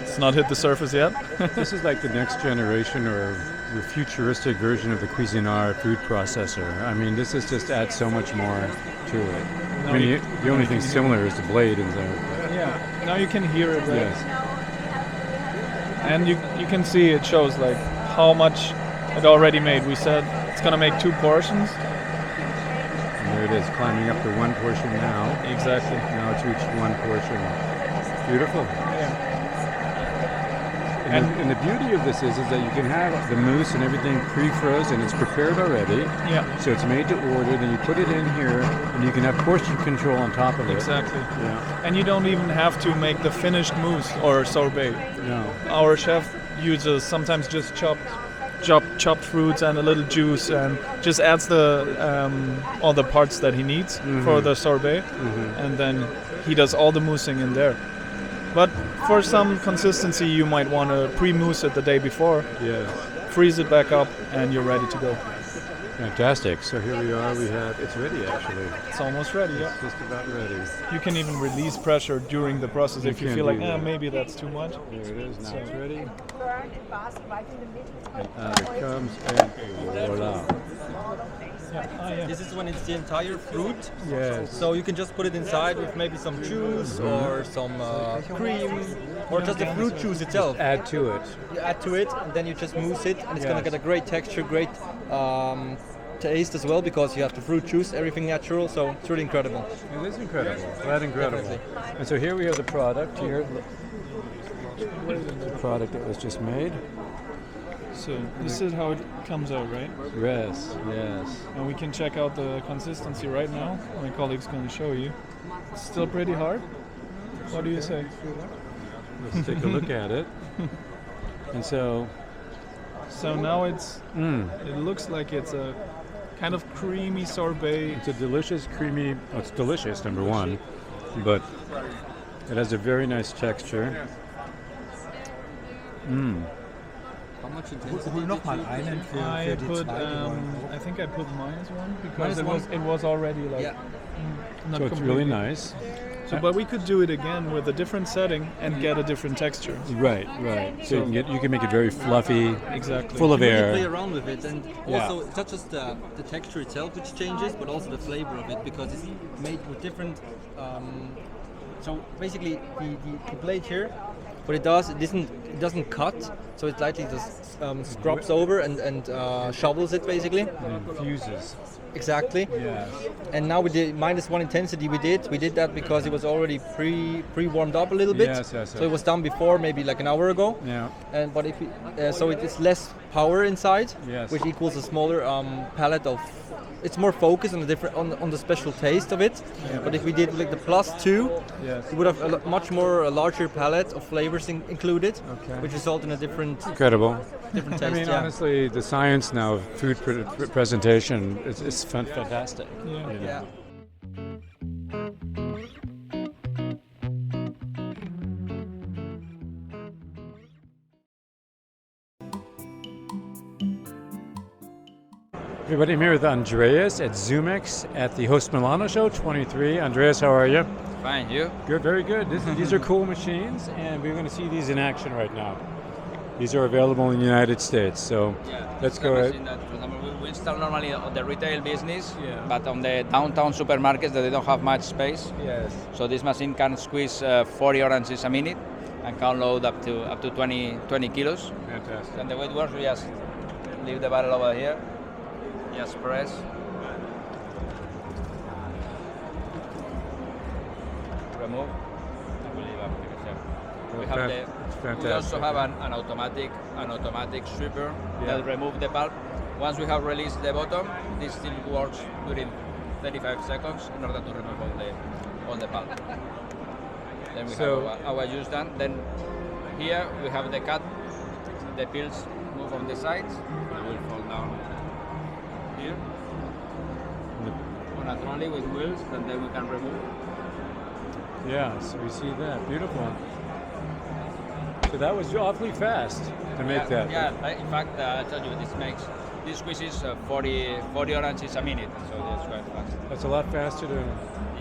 [SPEAKER 8] It's not hit the surface yet.
[SPEAKER 1] This is like the next generation or the futuristic version of the Cuisinart food processor. I mean, this is just adds so much more to it. I mean, the only thing similar is the blade in there.
[SPEAKER 8] Yeah, Yeah. Now you can hear it, right?
[SPEAKER 1] Yes.
[SPEAKER 8] And you can see it shows like how much it already made. We said it's gonna make 2 portions.
[SPEAKER 1] And there it is, climbing up to 1 portion now.
[SPEAKER 8] Exactly.
[SPEAKER 1] Now it's reached 1 portion. Beautiful.
[SPEAKER 8] Yeah.
[SPEAKER 1] And the beauty of this is that you can have the mousse and everything pre-frozen. It's prepared already.
[SPEAKER 8] Yeah.
[SPEAKER 1] So it's made to order. Then you put it in here, and you can have portion control on top of it.
[SPEAKER 8] Exactly.
[SPEAKER 1] Yeah.
[SPEAKER 8] And you don't even have to make the finished mousse or sorbet.
[SPEAKER 1] No.
[SPEAKER 8] Our chef uses sometimes just chopped fruits and a little juice, and just adds the all the parts that he needs for the sorbet, and then he does all the moussing in there. But for some consistency, you might want to pre-mousse it the day before.
[SPEAKER 1] Yeah.
[SPEAKER 8] Freeze it back up, and you're ready to go.
[SPEAKER 1] Fantastic. So here we are. It's ready actually.
[SPEAKER 8] It's almost ready. Yeah.
[SPEAKER 1] It's just about ready.
[SPEAKER 8] You can even release pressure during the process if you
[SPEAKER 1] can
[SPEAKER 8] feel
[SPEAKER 1] do
[SPEAKER 8] like,
[SPEAKER 1] that.
[SPEAKER 8] maybe that's too much.
[SPEAKER 1] There it is. Now it's ready.
[SPEAKER 9] Burn and bast right in the middle.
[SPEAKER 1] And out it comes, and voila.
[SPEAKER 10] This is when it's the entire fruit.
[SPEAKER 1] Yes.
[SPEAKER 10] So you can just put it inside with maybe some juice or some cream or just the fruit juice itself.
[SPEAKER 1] Add to it.
[SPEAKER 10] You add to it and then you just mousse it, and it's gonna get a great texture, great taste as well, because you have the fruit juice, everything natural. So it's really incredible.
[SPEAKER 1] It is incredible. That incredible.
[SPEAKER 10] Definitely.
[SPEAKER 1] And so here we have the product. Here, the product that was just made.
[SPEAKER 8] So this is how it comes out, right?
[SPEAKER 1] Yes. Yes.
[SPEAKER 8] And we can check out the consistency right now. My colleague's going to show you. It's still pretty hard. What do you say?
[SPEAKER 1] Let's take a look at it. And so
[SPEAKER 8] now it looks like it's a kind of creamy sorbet.
[SPEAKER 1] it's a delicious, creamy. Well, it's delicious, number one, but it has a very nice texture.
[SPEAKER 10] How much intensity?
[SPEAKER 8] I put, I think I put -1 because it was already like not
[SPEAKER 1] So it's
[SPEAKER 8] completely.
[SPEAKER 1] really nice.
[SPEAKER 8] So, but we could do it again with a different setting and get a different texture.
[SPEAKER 1] Right. So you can make it very fluffy,
[SPEAKER 8] Exactly.
[SPEAKER 1] full of
[SPEAKER 10] You really
[SPEAKER 1] air.
[SPEAKER 10] play around with it, and
[SPEAKER 1] Yeah.
[SPEAKER 10] also it's not just the texture itself which changes, but also the flavor of it, because it's made with different. So basically, the blade here, what it does, it doesn't cut, so it lightly just scrubs over and shovels it basically.
[SPEAKER 1] And fuses.
[SPEAKER 10] Exactly.
[SPEAKER 1] Yes.
[SPEAKER 10] And now with the -1 intensity we did that because it was already pre-warmed up a little bit.
[SPEAKER 1] Yes.
[SPEAKER 10] So it was done before, maybe like an hour ago.
[SPEAKER 1] Yeah.
[SPEAKER 10] But if so it is less power inside,
[SPEAKER 1] Yes.
[SPEAKER 10] which equals a smaller palette of. It's more focused on the different on the special taste of it. But if we did like the +2,
[SPEAKER 1] Yes.
[SPEAKER 10] we would have a larger palette of flavors included, which result in a different
[SPEAKER 1] Incredible.
[SPEAKER 10] taste.
[SPEAKER 1] I mean,
[SPEAKER 10] yeah.
[SPEAKER 1] honestly, the science now of food presentation is fantastic.
[SPEAKER 8] Yeah.
[SPEAKER 1] You know.
[SPEAKER 10] Yeah.
[SPEAKER 1] Everybody, I'm here with Andreas at Zoomex at the Host Milano Show 23. Andreas, how are you?
[SPEAKER 11] Fine, you?
[SPEAKER 1] Good, very good. These are cool machines, and we're going to see these in action right now. These are available in the United States, so let's go ahead.
[SPEAKER 11] For example, we install normally on the retail business, but on the downtown supermarkets that they don't have much space.
[SPEAKER 1] Yes.
[SPEAKER 11] So this machine can squeeze 40 oranges a minute and can load up to 20 kilos.
[SPEAKER 1] Fantastic.
[SPEAKER 11] And the way it works, we just leave the barrel over here, just press. Remove. And we leave up to the chef. We have
[SPEAKER 1] It's fantastic.
[SPEAKER 11] We also have an automatic sweeper that remove the pulp. Once we have released the bottom, this still works during 35 seconds in order to remove all the pulp. Then we have our juice done. Then here we have the cut. The peels move on the sides. They will fall down here. On a trolley with wheels, and then we can remove.
[SPEAKER 1] Yes, we see that. Beautiful. So that was awfully fast to make that.
[SPEAKER 11] Yeah, in fact, I tell you, this squeezes 40 oranges a minute, so that's quite fast.
[SPEAKER 1] That's a lot faster than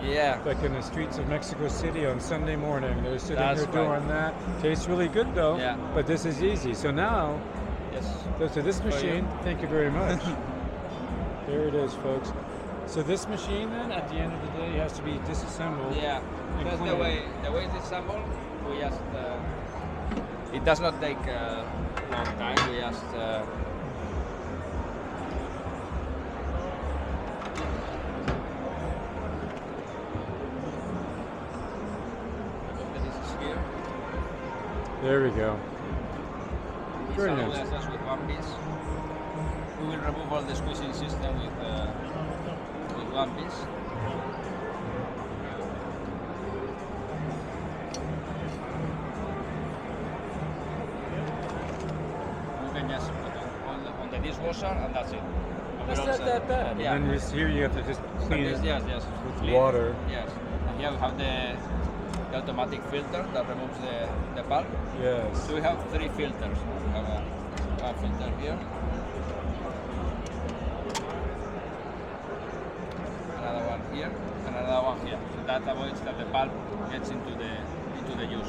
[SPEAKER 11] Yeah.
[SPEAKER 1] like in the streets of Mexico City on Sunday morning. They're sitting
[SPEAKER 11] That's
[SPEAKER 1] here doing that. Tastes really good though.
[SPEAKER 11] Yeah.
[SPEAKER 1] But this is easy. So now,
[SPEAKER 11] Yes.
[SPEAKER 1] so this machine, thank you very much. There it is, folks. So this machine then, at the end of the day, has to be disassembled.
[SPEAKER 11] Yeah,
[SPEAKER 1] and
[SPEAKER 11] that's
[SPEAKER 1] cleaned.
[SPEAKER 11] the way it's assembled. We just it does not take a long time. We just this is here.
[SPEAKER 1] There we go.
[SPEAKER 11] It's
[SPEAKER 1] Very
[SPEAKER 11] all
[SPEAKER 1] nice.
[SPEAKER 11] just with one piece. We will remove all the squeezing system with one piece. You can just put it on the dishwasher and that's it. And
[SPEAKER 1] That's
[SPEAKER 11] we're all
[SPEAKER 1] not
[SPEAKER 11] set.
[SPEAKER 1] that bad.
[SPEAKER 11] Yeah.
[SPEAKER 1] And then here you have to just clean it
[SPEAKER 11] Yes, yes.
[SPEAKER 1] with
[SPEAKER 11] Clean.
[SPEAKER 1] water.
[SPEAKER 11] Yes. And here we have the automatic filter that removes the pulp.
[SPEAKER 1] Yes.
[SPEAKER 11] So we have 3 filters. We have one filter here. Another one here, and another one here. So that avoids that the pulp gets into the juice.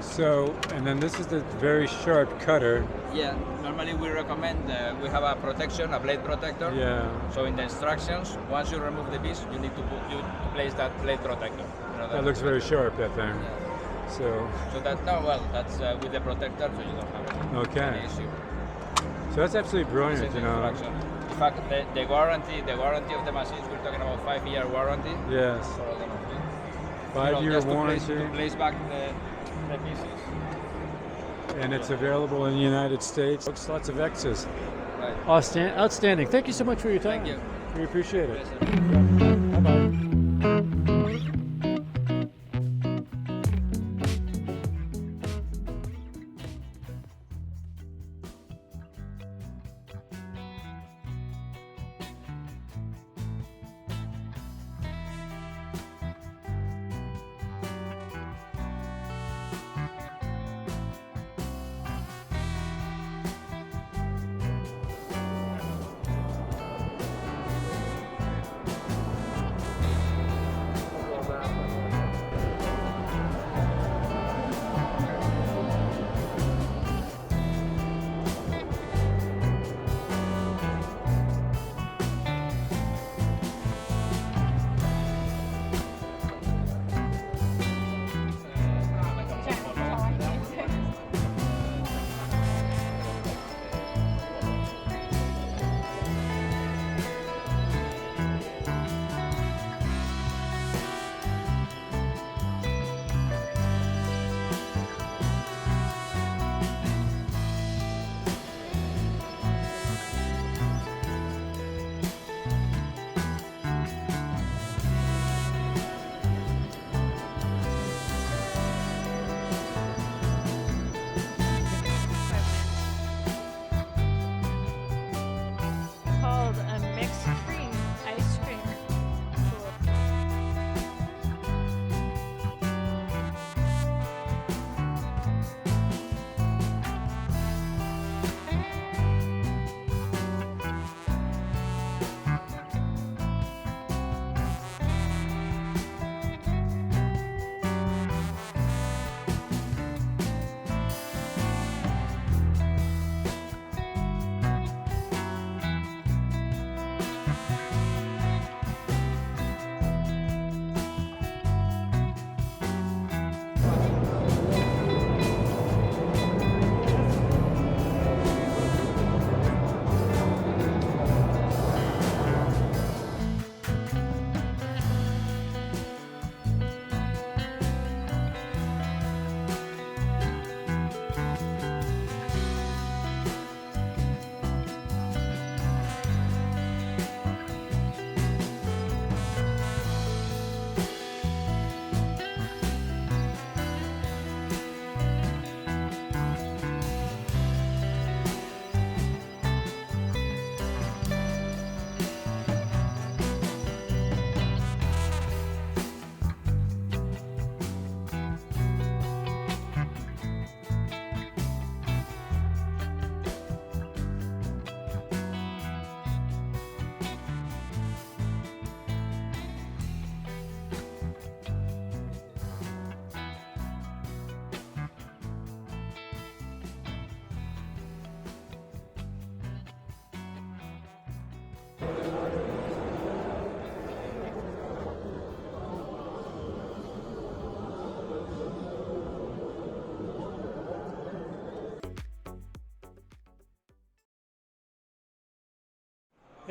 [SPEAKER 1] So, and then this is the very sharp cutter.
[SPEAKER 11] Yeah, normally we recommend we have a protection, a blade protector.
[SPEAKER 1] Yeah.
[SPEAKER 11] So in the instructions, once you remove the piece, you need to place that blade protector. You know,
[SPEAKER 1] That looks very sharp, that thing. So,
[SPEAKER 11] that that's with the protector, so you don't have
[SPEAKER 1] okay.
[SPEAKER 11] any issue.
[SPEAKER 1] So that's absolutely
[SPEAKER 11] This
[SPEAKER 1] brilliant,
[SPEAKER 11] is
[SPEAKER 1] you
[SPEAKER 11] the
[SPEAKER 1] know.
[SPEAKER 11] instruction. In fact, the warranty of the machines, we're talking about 5-year warranty.
[SPEAKER 1] Yes.
[SPEAKER 11] For all the machines.
[SPEAKER 1] 5-year
[SPEAKER 11] just
[SPEAKER 1] warranty.
[SPEAKER 11] To place back the pieces.
[SPEAKER 1] And it's available in the United States. Looks lots of X's.
[SPEAKER 11] Right.
[SPEAKER 1] Outstanding. Thank you so much for your time.
[SPEAKER 11] Thank you.
[SPEAKER 1] We appreciate it.
[SPEAKER 11] Pleasure.
[SPEAKER 1] Bye-bye.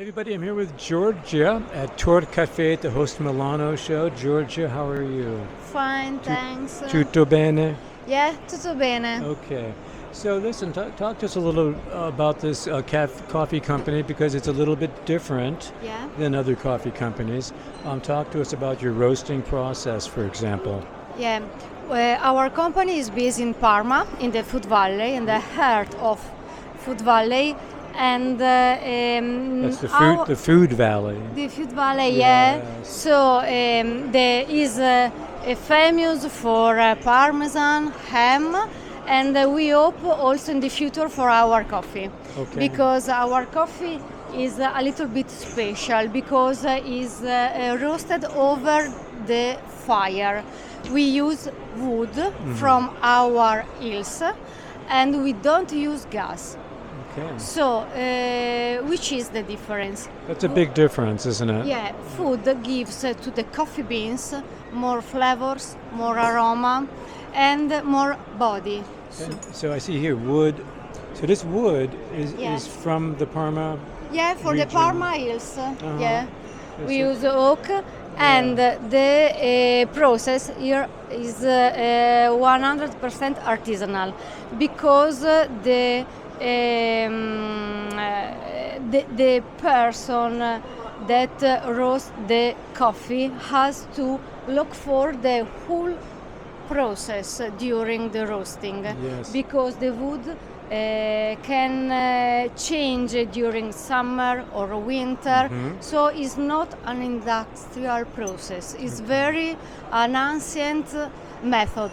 [SPEAKER 1] Everybody, I'm here with Georgia at Tor Cafe at the Host Milano show. Georgia, how are you?
[SPEAKER 12] Fine, thanks.
[SPEAKER 1] Tutto bene?
[SPEAKER 12] Yeah, tutto bene.
[SPEAKER 1] Okay. So listen, talk to us a little about this coffee company because it's a little bit different
[SPEAKER 12] Yeah.
[SPEAKER 1] than other coffee companies. Talk to us about your roasting process, for example.
[SPEAKER 12] Yeah. Our company is based in Parma, in the Food Valley, in the heart of Food Valley, and
[SPEAKER 1] That's the food valley.
[SPEAKER 12] The Food Valley, yeah.
[SPEAKER 1] Yes.
[SPEAKER 12] So there is famous for Parmesan ham, and we hope also in the future for our coffee,
[SPEAKER 1] Okay.
[SPEAKER 12] because our coffee is a little bit special because is roasted over the fire. We use wood from our hills, and we don't use gas.
[SPEAKER 1] Okay.
[SPEAKER 12] So, which is the difference?
[SPEAKER 1] That's a big difference, isn't it?
[SPEAKER 12] Yeah, food gives to the coffee beans more flavors, more aroma, and more body.
[SPEAKER 1] So I see here wood. So this wood is
[SPEAKER 12] Yes.
[SPEAKER 1] from the Parma.
[SPEAKER 12] Yeah, for the
[SPEAKER 1] region.
[SPEAKER 12] Parma hills. Yeah, we
[SPEAKER 1] Yes,
[SPEAKER 12] use oak, and the process here is 100% artisanal because the person that roasts the coffee has to look for the whole process during the roasting,
[SPEAKER 1] Yes.
[SPEAKER 12] because the wood can change during summer or winter, so it's not an industrial process. It's very an ancient method.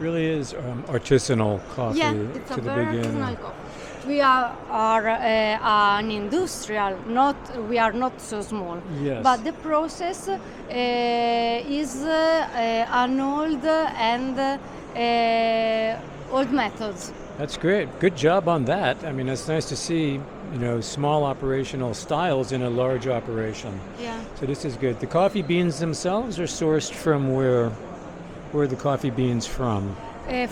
[SPEAKER 1] Really is artisanal coffee
[SPEAKER 12] Yeah, it's
[SPEAKER 1] to
[SPEAKER 12] a
[SPEAKER 1] the
[SPEAKER 12] very
[SPEAKER 1] beginning.
[SPEAKER 12] artisanal coffee. We are an industrial, we are not so small.
[SPEAKER 1] Yes.
[SPEAKER 12] But the process is an old and old methods.
[SPEAKER 1] That's great. Good job on that. I mean, it's nice to see, small operational styles in a large operation.
[SPEAKER 12] Yeah.
[SPEAKER 1] So this is good. The coffee beans themselves are sourced from where? Where are the coffee beans from?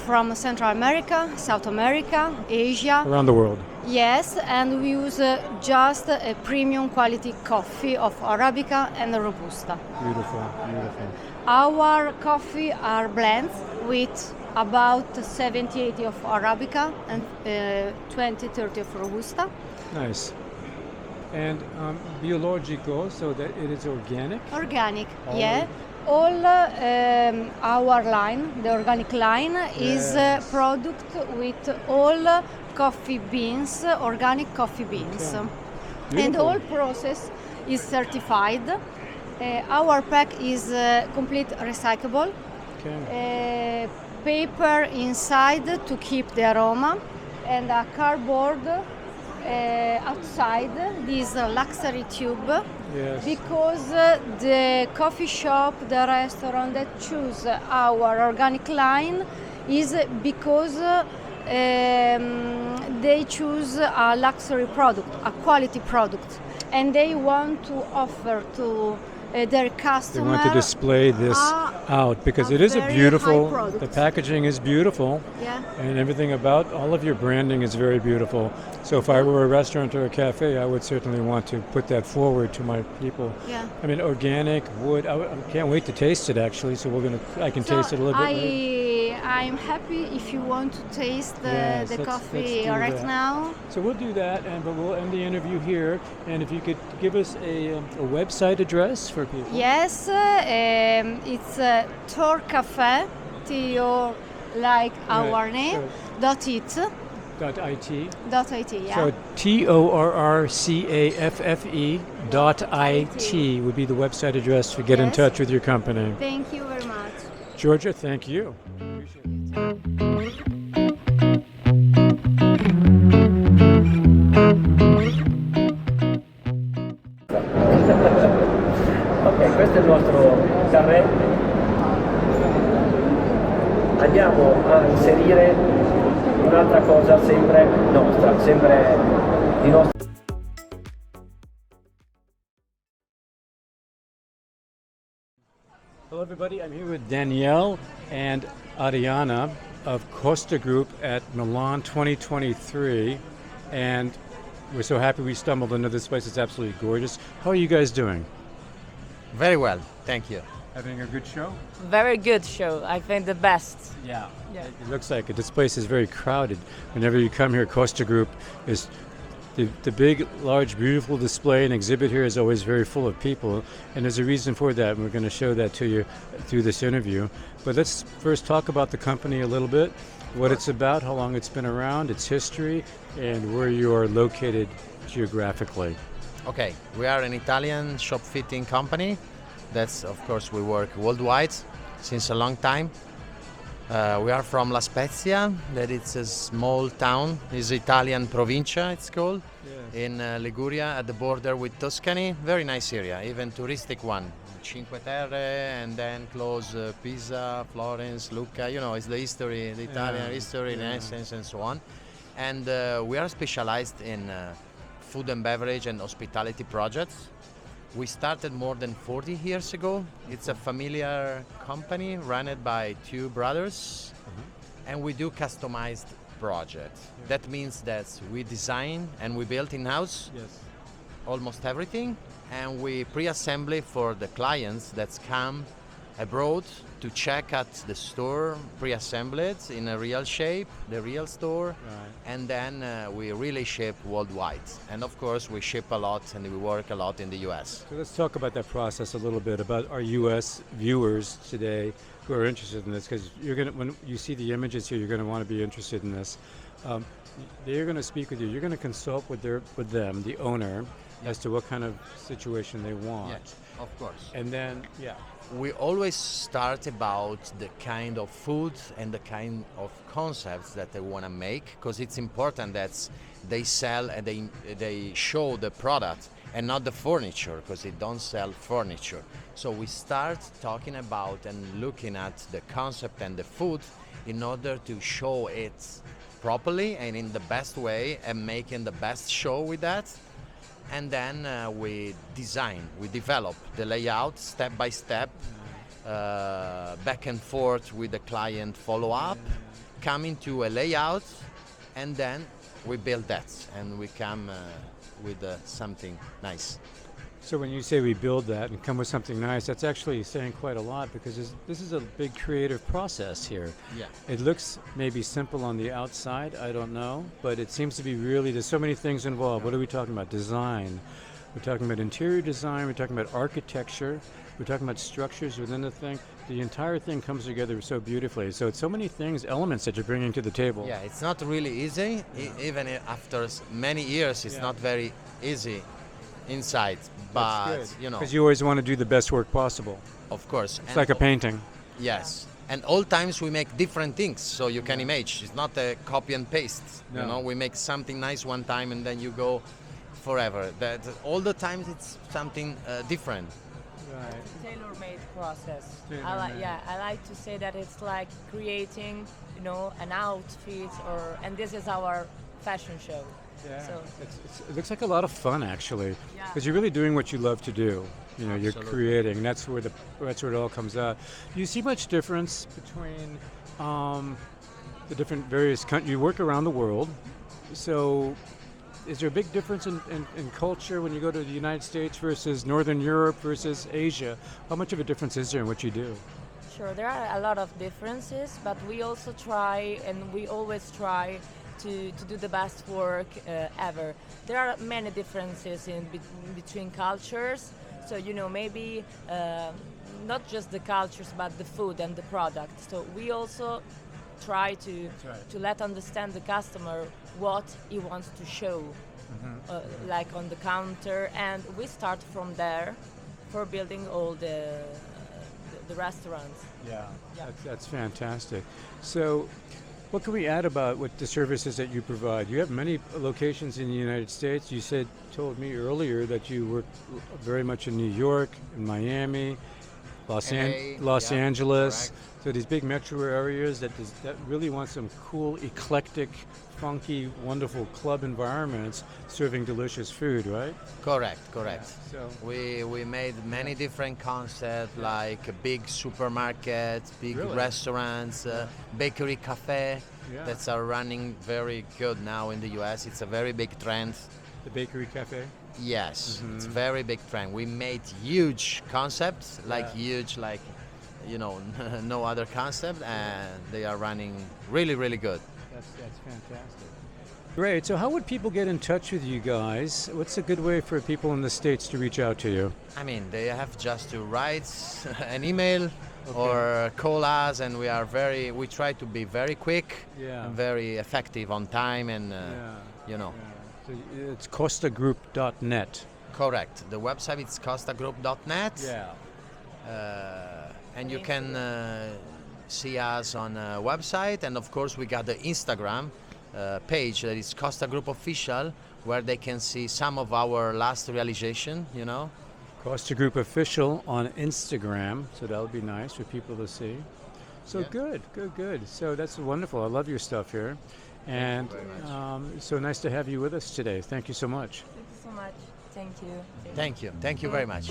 [SPEAKER 12] From Central America, South America, Asia.
[SPEAKER 1] Around the world.
[SPEAKER 12] Yes, and we use just a premium quality coffee of Arabica and Robusta.
[SPEAKER 1] Beautiful, beautiful.
[SPEAKER 12] Our coffee are blends with about 70-80 of Arabica and 20-30 of Robusta.
[SPEAKER 1] Nice. And biologico, so that it is organic?
[SPEAKER 12] Organic,
[SPEAKER 1] All
[SPEAKER 12] yeah. All our line, the organic line, is product with all coffee beans, organic coffee beans.
[SPEAKER 1] Okay.
[SPEAKER 12] And
[SPEAKER 1] Beautiful.
[SPEAKER 12] all process is certified. Our pack is complete recyclable.
[SPEAKER 1] Okay.
[SPEAKER 12] Paper inside to keep the aroma, and a cardboard outside this luxury tube.
[SPEAKER 1] Yes.
[SPEAKER 12] Because the coffee shop, the restaurant that choose our organic line is because they choose a luxury product, a quality product, and they want to offer to their
[SPEAKER 1] They
[SPEAKER 12] customer.
[SPEAKER 1] want to display this out because it is a
[SPEAKER 12] very
[SPEAKER 1] beautiful,
[SPEAKER 12] high product.
[SPEAKER 1] the packaging is beautiful,
[SPEAKER 12] Yeah.
[SPEAKER 1] and everything about all of your branding is very beautiful. So if I were a restaurant or a cafe, I would certainly want to put that forward to my people.
[SPEAKER 12] Yeah.
[SPEAKER 1] I mean, organic wood. I can't wait to taste it actually. So I can taste it a little bit later.
[SPEAKER 12] I'm happy if you want to taste
[SPEAKER 1] Yes,
[SPEAKER 12] the
[SPEAKER 1] let's
[SPEAKER 12] coffee
[SPEAKER 1] do
[SPEAKER 12] right
[SPEAKER 1] that.
[SPEAKER 12] now.
[SPEAKER 1] So we'll do that, but we'll end the interview here. And if you could give us a website address for people.
[SPEAKER 12] Yes, it's Tor Cafe, T-O like our name,
[SPEAKER 1] so
[SPEAKER 12] .it.
[SPEAKER 1] .it.
[SPEAKER 12] .it, yeah.
[SPEAKER 1] So TORRCAFFE.IT would be the website address to get in
[SPEAKER 12] Yes.
[SPEAKER 1] touch with your company.
[SPEAKER 12] Thank you very much.
[SPEAKER 1] Georgia, thank you.
[SPEAKER 13] Ok, questo è il nostro carré. Andiamo a inserire un'altra cosa sempre nostra, sempre di nostra.
[SPEAKER 1] Hello, everybody. I'm here with Danielle and Ariana of Costa Group at Milan 2023. And We're so happy we stumbled into this place. It's absolutely gorgeous. How are you guys doing?
[SPEAKER 14] Very well, thank you.
[SPEAKER 1] Having a good show?
[SPEAKER 15] Very good show. I think the best.
[SPEAKER 1] Yeah.
[SPEAKER 15] Yeah.
[SPEAKER 1] It looks like it. This place is very crowded. Whenever you come here, Costa Group is the big, large, beautiful display and exhibit here is always very full of people, and there's a reason for that, and we're going to show that to you through this interview. But let's first talk about the company a little bit, what it's about, how long it's been around, its history, and where you are located geographically.
[SPEAKER 14] Okay, we are an Italian shop fitting company. That's, of course, we work worldwide since a long time. We are from La Spezia, that it's a small town, it's Italian provincia it's called, in Liguria at the border with Tuscany. Very nice area, even touristic one. Cinque Terre and then close Pisa, Florence, Lucca, you know, it's the history, the Italian history in essence and so on. And we are specialized in food and beverage and hospitality projects. We started more than 40 years ago. It's a familiar company run by two brothers, and we do customized projects. That means that we design and we build in-house almost everything, and we pre-assemble for the clients that come abroad to check at the store, pre-assemble it in a real shape, the real store, and then we really ship worldwide. And of course we ship a lot and we work a lot in the US.
[SPEAKER 1] So let's talk about that process a little bit, about our US viewers today who are interested in this, because when you see the images here, you're going to want to be interested in this. They're going to speak with you. You're going to consult with them, the owner, as to what kind of situation they want.
[SPEAKER 14] Yes, of course.
[SPEAKER 1] And then,
[SPEAKER 14] we always start about the kind of food and the kind of concepts that they want to make, because it's important that they sell and they show the product and not the furniture, because they don't sell furniture. So we start talking about and looking at the concept and the food in order to show it properly and in the best way and making the best show with that. And then we develop the layout step by step, back and forth with the client follow-up, coming to a layout, and then we build that and we come with something nice.
[SPEAKER 1] So when you say we build that and come with something nice, that's actually saying quite a lot, because this is a big creative process here.
[SPEAKER 14] Yeah.
[SPEAKER 1] It looks maybe simple on the outside, I don't know, but it seems to be really, there's so many things involved. What are we talking about? Design. We're talking about interior design, we're talking about architecture, we're talking about structures within the thing. The entire thing comes together so beautifully. So it's so many things, elements that you're bringing to the table.
[SPEAKER 14] Yeah, it's not really easy. Even after many years, it's not very easy inside, but you know,
[SPEAKER 1] because you always want to do the best work possible.
[SPEAKER 14] Of course,
[SPEAKER 1] it's like a painting.
[SPEAKER 14] Yes, and all times we make different things, so you can imagine it's not a copy and paste.
[SPEAKER 1] No.
[SPEAKER 14] You know, we make something nice one time and then you go forever. That all the times it's something different.
[SPEAKER 1] Right.
[SPEAKER 15] Tailor-made process.
[SPEAKER 1] Tailor-made.
[SPEAKER 15] I like to say that it's like creating, an outfit, and this is our fashion show.
[SPEAKER 1] Yeah.
[SPEAKER 15] So
[SPEAKER 1] it looks like a lot of fun, actually, because you're really doing what you love to do. You know, you're creating. That's where it all comes out. Do you see much difference between the different various countries? You work around the world, so is there a big difference in culture when you go to the United States versus Northern Europe versus Asia? How much of a difference is there in what you do?
[SPEAKER 15] sure, there are a lot of differences, but we also try, and we always try to do the best work ever. There are many differences between cultures, so maybe not just the cultures but the food and the product. So we also try to let understand the customer what he wants to show, like on the counter, and we start from there for building all the restaurants.
[SPEAKER 1] Yeah. That's fantastic. So what can we add about what the services that you provide? You have many locations in the United States. You told me earlier that you work very much in New York, in Miami, Los Angeles.
[SPEAKER 14] Correct.
[SPEAKER 1] So these big metro areas that really want some cool, eclectic, funky, wonderful club environments serving delicious food, right?
[SPEAKER 14] Correct.
[SPEAKER 1] Yeah, so
[SPEAKER 14] We made many different concepts, like a big supermarket, big restaurants, bakery, cafe that are running very good now in the US. It's a very big trend.
[SPEAKER 1] The bakery cafe?
[SPEAKER 14] Yes, it's a very big trend. We made huge concepts, like huge, like, you know, no other concept, and they are running really, really good.
[SPEAKER 1] That's fantastic. Great. So how would people get in touch with you guys? What's a good way for people in the States to reach out to you?
[SPEAKER 14] I mean, they have just to write an email or call us, and we try to be very quick and very effective on time, and you know.
[SPEAKER 1] So it's costagroup.net.
[SPEAKER 14] Correct. The website is costagroup.net. And you can see us on a website, and of course we got the Instagram page that is Costa Group Official, where they can see some of our last realization, you know.
[SPEAKER 1] Costa Group Official on Instagram, so that'll be nice for people to see. So good. So that's wonderful. I love your stuff here. And so nice to have you with us today. Thank you so much.
[SPEAKER 15] Thank you so much. Thank you.
[SPEAKER 14] Thank you. Thank you very much.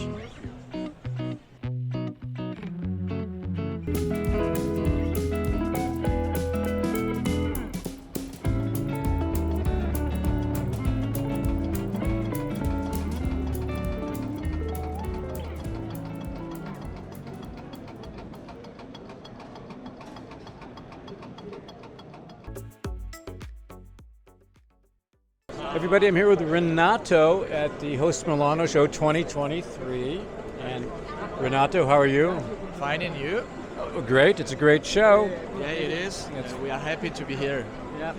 [SPEAKER 1] Everybody, I'm here with Renato at the Host Milano Show 2023. And Renato, how are you?
[SPEAKER 16] Fine, and you?
[SPEAKER 1] Oh, great, it's a great show.
[SPEAKER 16] Yeah, it is. We are happy to be here.
[SPEAKER 1] Yeah,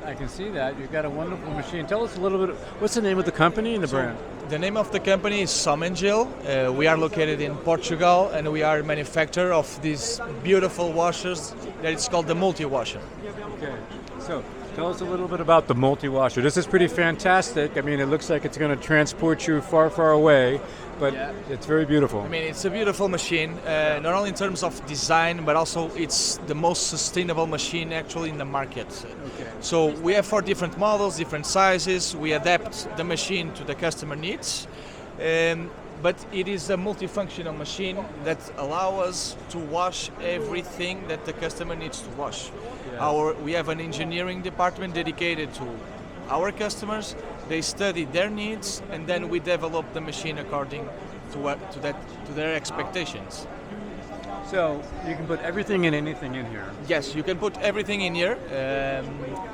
[SPEAKER 1] I can see that. You've got a wonderful machine. Tell us a little bit, what's the name of the company and the brand?
[SPEAKER 16] The name of the company is Somengil. We are located in Portugal, and we are a manufacturer of these beautiful washers that is called the multi-washer.
[SPEAKER 1] Okay, so tell us a little bit about the multi-washer. This is pretty fantastic. I mean, it looks like it's going to transport you far, far away, but it's very beautiful.
[SPEAKER 16] I mean, it's a beautiful machine, not only in terms of design, but also it's the most sustainable machine actually in the market.
[SPEAKER 1] Okay.
[SPEAKER 16] So we have 4 different models, different sizes. We adapt the machine to the customer needs. But it is a multifunctional machine that allows us to wash everything that the customer needs to wash. We have an engineering department dedicated to our customers. They study their needs, and then we develop the machine according to their expectations.
[SPEAKER 1] So you can put everything and anything in here.
[SPEAKER 16] Yes, you can put everything in here.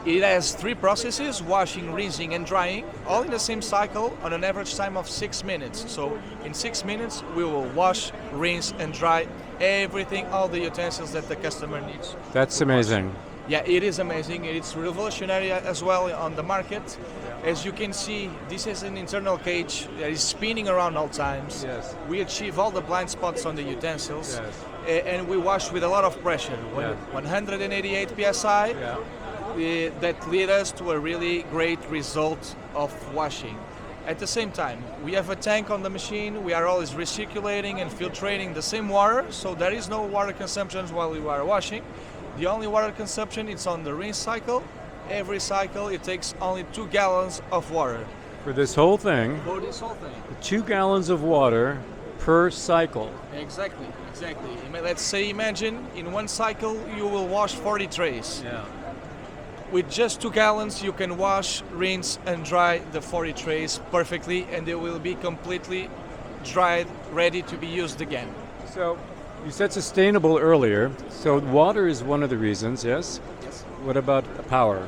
[SPEAKER 16] It has 3 processes: washing, rinsing, and drying, all in the same cycle on an average time of 6 minutes. So in 6 minutes, we will wash, rinse, and dry everything, all the utensils that the customer needs.
[SPEAKER 1] That's amazing.
[SPEAKER 16] Yeah, it is amazing. It's revolutionary as well on the market. As you can see, this is an internal cage that is spinning around all times.
[SPEAKER 1] Yes.
[SPEAKER 16] We achieve all the blind spots on the utensils.
[SPEAKER 1] Yes.
[SPEAKER 16] And we wash with a lot of pressure, 188 psi. That lead us to a really great result of washing. At the same time, we have a tank on the machine. We are always recirculating and filtrating the same water, so there is no water consumption while we are washing. The only water consumption is on the rinse cycle. Every cycle it takes only 2 gallons of water.
[SPEAKER 1] For this whole thing?
[SPEAKER 16] For this whole thing.
[SPEAKER 1] 2 gallons of water per cycle.
[SPEAKER 16] Exactly. Let's say, imagine in one cycle you will wash 40 trays.
[SPEAKER 1] Yeah.
[SPEAKER 16] With just 2 gallons you can wash, rinse, and dry the 40 trays perfectly, and they will be completely dried, ready to be used again.
[SPEAKER 1] So you said sustainable earlier, so water is one of the reasons, yes?
[SPEAKER 16] Yes.
[SPEAKER 1] What about power?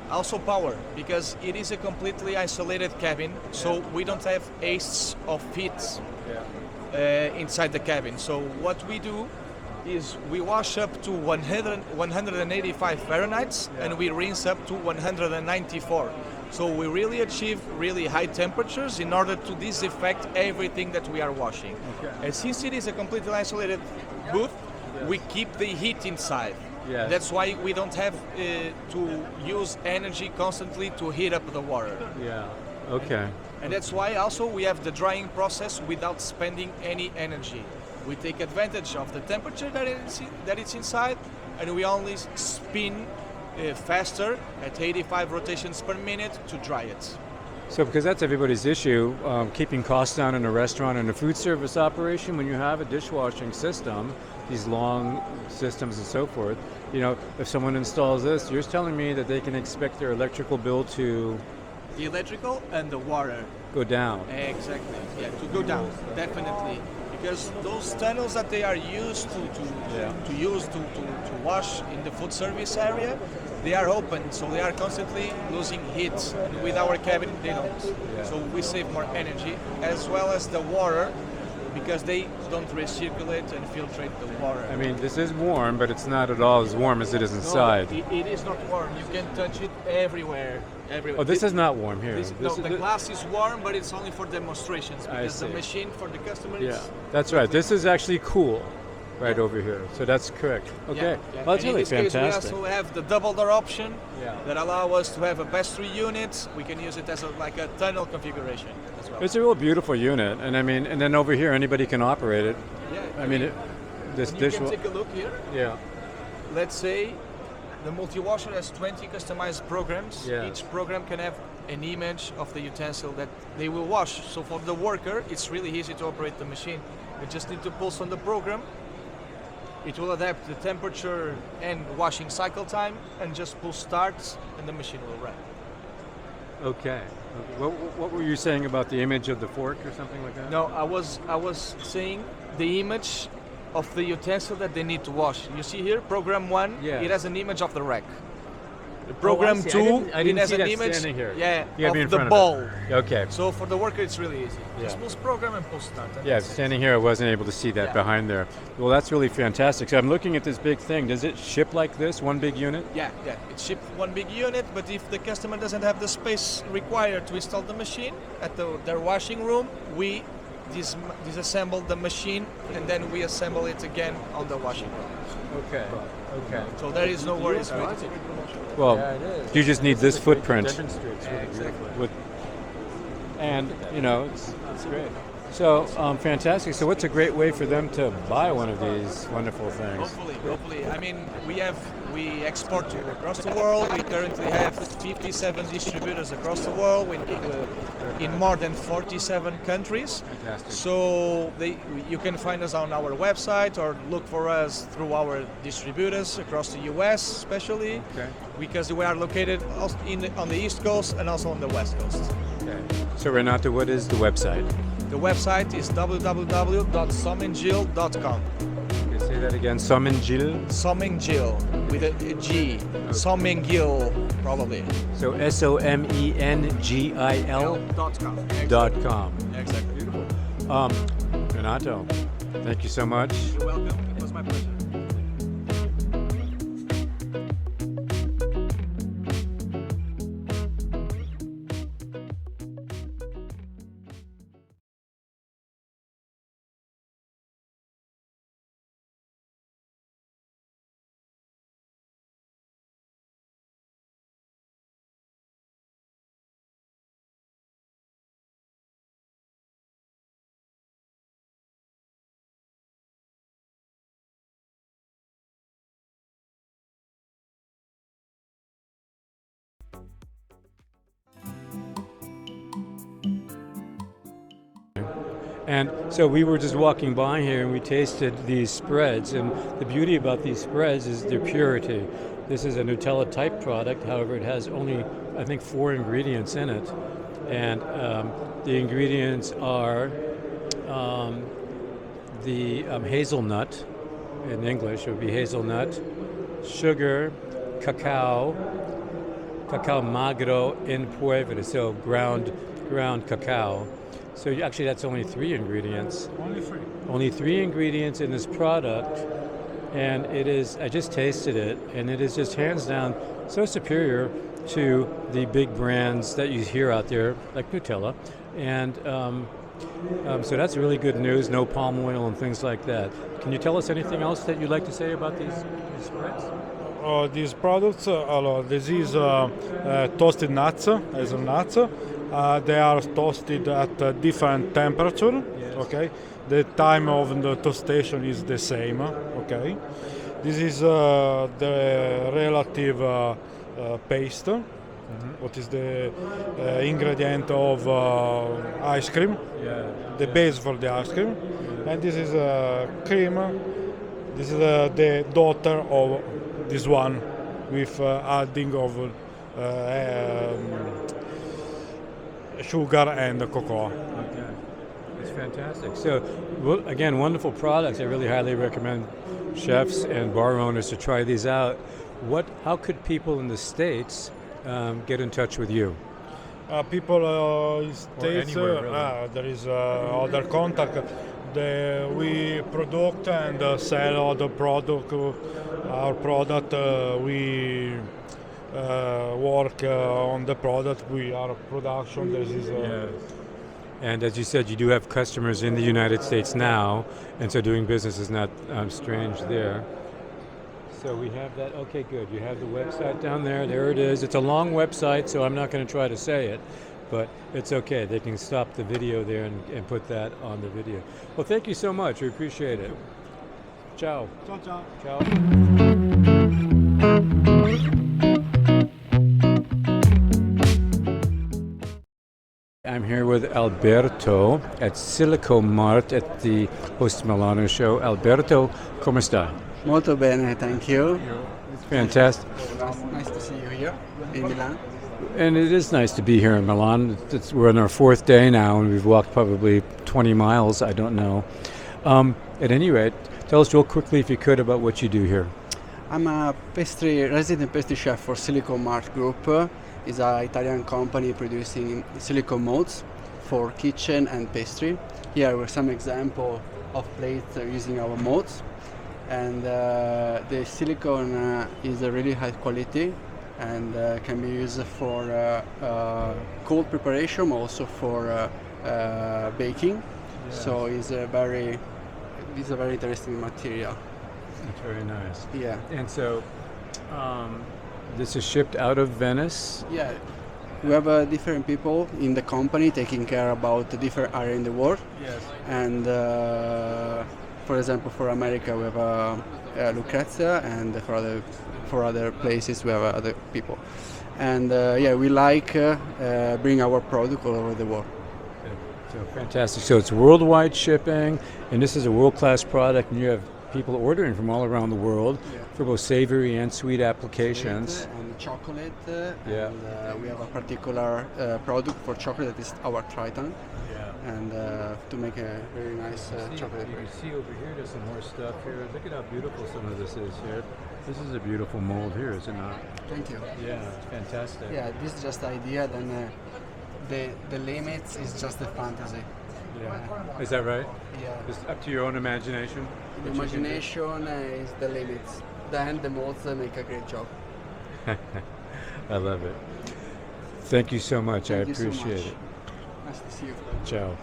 [SPEAKER 16] Also power, because it is a completely isolated cabin, so we don't have wastes of heat inside the cabin. So what we do is we wash up to 185 Fahrenheit and we rinse up to 194. So we really achieve really high temperatures in order to disinfect everything that we are washing. And since it is a completely isolated booth, we keep the heat inside.
[SPEAKER 1] Yes.
[SPEAKER 16] That's why we don't have to use energy constantly to heat up the water.
[SPEAKER 1] Yeah. Okay.
[SPEAKER 16] And that's why also we have the drying process without spending any energy. We take advantage of the temperature that it's inside, and we only spin faster at 85 rotations per minute to dry it.
[SPEAKER 1] So because that's everybody's issue, keeping costs down in a restaurant and a food service operation, when you have a dishwashing system, these long systems and so forth, you know, if someone installs this, you're telling me that they can expect their electrical bill to
[SPEAKER 16] the electrical and the water.
[SPEAKER 1] Go down.
[SPEAKER 16] Exactly. Yeah, to go down, definitely. Because those tunnels that they are used to wash in the food service area, they are open, so they are constantly losing heat. And with our cabin, they don't. So we save more energy, as well as the water, because they don't recirculate and filtrate the water.
[SPEAKER 1] I mean, this is warm, but it's not at all as warm as it is inside.
[SPEAKER 16] No, it is not warm. You can touch it everywhere.
[SPEAKER 1] Oh, this is not warm here.
[SPEAKER 16] The glass is warm, but it's only for demonstrations, because the machine for the customer is...
[SPEAKER 1] That's right. This is actually cool right over here. So that's correct. Okay. Well, that's really fantastic.
[SPEAKER 16] We also have the double door option that allow us to have a pastry unit. We can use it as like a tunnel configuration as well.
[SPEAKER 1] It's a real beautiful unit, and I mean, and then over here anybody can operate it.
[SPEAKER 16] Yeah.
[SPEAKER 1] I mean, this
[SPEAKER 16] you
[SPEAKER 1] dish.
[SPEAKER 16] Can take a look here.
[SPEAKER 1] Yeah.
[SPEAKER 16] Let's say the multi-washer has 20 customized programs.
[SPEAKER 1] Yeah.
[SPEAKER 16] Each program can have an image of the utensil that they will wash. So for the worker, it's really easy to operate the machine. You just need to pulse on the program. It will adapt the temperature and washing cycle time, and just pull start, and the machine will run.
[SPEAKER 1] Okay. What were you saying about the image of the fork or something like that?
[SPEAKER 16] No, I was saying the image of the utensil that they need to wash. You see here, program 1, it has an image of the rack. The program 2, it has an image of the bowl.
[SPEAKER 1] Okay.
[SPEAKER 16] So for the worker, it's really easy. Just push program and push start.
[SPEAKER 1] Yeah, standing here, I wasn't able to see that behind there. Well, that's really fantastic. So I'm looking at this big thing. Does it ship like this, one big unit?
[SPEAKER 16] Yeah. It ships one big unit, but if the customer doesn't have the space required to install the machine at their washing room, we disassemble the machine, and then we assemble it again on the washing room.
[SPEAKER 1] Okay.
[SPEAKER 16] So there is no worries with it.
[SPEAKER 1] Well, you just need this footprint.
[SPEAKER 16] Exactly.
[SPEAKER 1] And, you know, it's great. So, fantastic. So what's a great way for them to buy one of these wonderful things?
[SPEAKER 16] Hopefully. I mean, we export across the world. We currently have 57 distributors across the world in more than 47 countries.
[SPEAKER 1] Fantastic.
[SPEAKER 16] So you can find us on our website or look for us through our distributors across the US, especially because we are located on the East Coast and also on the West Coast.
[SPEAKER 1] Okay. So Renato, what is the website?
[SPEAKER 16] The website is www.somengil.com.
[SPEAKER 1] Okay, say that again. Somengil?
[SPEAKER 16] Somengil with a G. Somengil, probably.
[SPEAKER 1] So SOMENGIL.com.
[SPEAKER 16] Exactly. Beautiful.
[SPEAKER 1] Renato, thank you so much.
[SPEAKER 16] You're welcome. It was my pleasure.
[SPEAKER 1] And so we were just walking by here and we tasted these spreads, and the beauty about these spreads is their purity. This is a Nutella type product, however it has only, I think, 4 ingredients in it. And the ingredients are the hazelnut, in English it would be hazelnut, sugar, cacao magro in polvere, so ground cacao. So actually that's only 3 ingredients.
[SPEAKER 6] Only 3.
[SPEAKER 1] Only 3 ingredients in this product, and it is, I just tasted it, and it is just hands down so superior to the big brands that you hear out there, like Nutella. And so that's really good news, no palm oil and things like that. Can you tell us anything else that you'd like to say about these spreads?
[SPEAKER 17] These products, this is toasted nuts, hazelnuts. They are toasted at different temperature. Yes. Okay, the time of the toastation is the same. Okay, this is the relative paste. Mm-hmm. What is the ingredient of ice cream? The base for the ice cream, and this is cream. This is the daughter of this one, with adding of sugar and cocoa.
[SPEAKER 1] Okay. It's fantastic. So, well, again, wonderful products. I really highly recommend chefs and bar owners to try these out. How could people in the States get in touch with you?
[SPEAKER 17] People in States,
[SPEAKER 1] anywhere, really.
[SPEAKER 17] there is other contact. We product and sell other product. Our product, we work on the product. We are production. This is.
[SPEAKER 1] Yes. And as you said, you do have customers in the United States now, and so doing business is not strange there. So we have that. Okay, good. You have the website down there. There it is. It's a long website, so I'm not going to try to say it, but it's okay. They can stop the video there and put that on the video. Well, thank you so much. We appreciate it. Ciao.
[SPEAKER 17] Ciao, ciao.
[SPEAKER 1] Ciao. I'm here with Alberto at Silico Mart at the Host Milano show. Alberto, come sta?
[SPEAKER 18] Molto bene, thank you.
[SPEAKER 1] Fantastic.
[SPEAKER 18] Nice to see you here in Milan.
[SPEAKER 1] And it is nice to be here in Milan. We're on our 4th day now, and we've walked probably 20 miles, I don't know. At any rate, tell us real quickly, if you could, about what you do here.
[SPEAKER 18] I'm a resident pastry chef for Silico Mart Group. It's an Italian company producing silicone molds for kitchen and pastry. Here are some example of plates using our molds. And the silicone is a really high quality and can be used for cold preparation, also for baking.
[SPEAKER 1] Yes.
[SPEAKER 18] So it's a very interesting material.
[SPEAKER 1] It's very nice.
[SPEAKER 18] Yeah.
[SPEAKER 1] And so, this is shipped out of Venice?
[SPEAKER 18] Yeah. We have different people in the company taking care about the different areas in the world.
[SPEAKER 1] Yes.
[SPEAKER 18] And for example, for America we have Lucrezia, and for other places we have other people. And we like bring our product all over the world.
[SPEAKER 1] So fantastic. So it's worldwide shipping, and this is a world-class product, and you have people ordering from all around the world for both savory and sweet applications.
[SPEAKER 18] And chocolate,
[SPEAKER 1] Yeah.
[SPEAKER 18] and we have a particular product for chocolate that is our Triton.
[SPEAKER 1] Yeah.
[SPEAKER 18] And to make a very nice chocolate.
[SPEAKER 1] You can see over here there's some more stuff here. Look at how beautiful some of this is here. This is a beautiful mold here, is it not?
[SPEAKER 18] Thank you.
[SPEAKER 1] Yeah, it's fantastic.
[SPEAKER 18] Yeah, this is just the idea, then the limits is just the fantasy.
[SPEAKER 1] Yeah. Is that right?
[SPEAKER 18] Yeah.
[SPEAKER 1] It's up to your own imagination?
[SPEAKER 18] The imagination is the limits. Then the molds make a great job.
[SPEAKER 1] I love it. Thank you so much.
[SPEAKER 18] Thank
[SPEAKER 1] I
[SPEAKER 18] you so
[SPEAKER 1] appreciate
[SPEAKER 18] much.
[SPEAKER 1] it.
[SPEAKER 18] Nice to see you.
[SPEAKER 1] Ciao.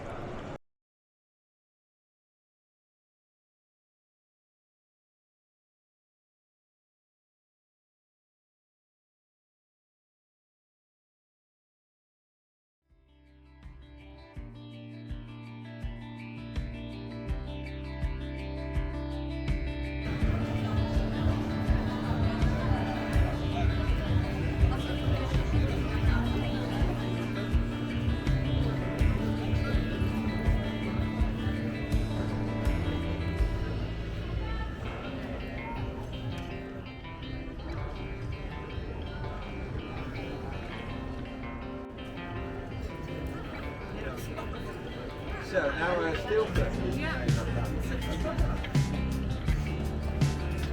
[SPEAKER 19] So now we're still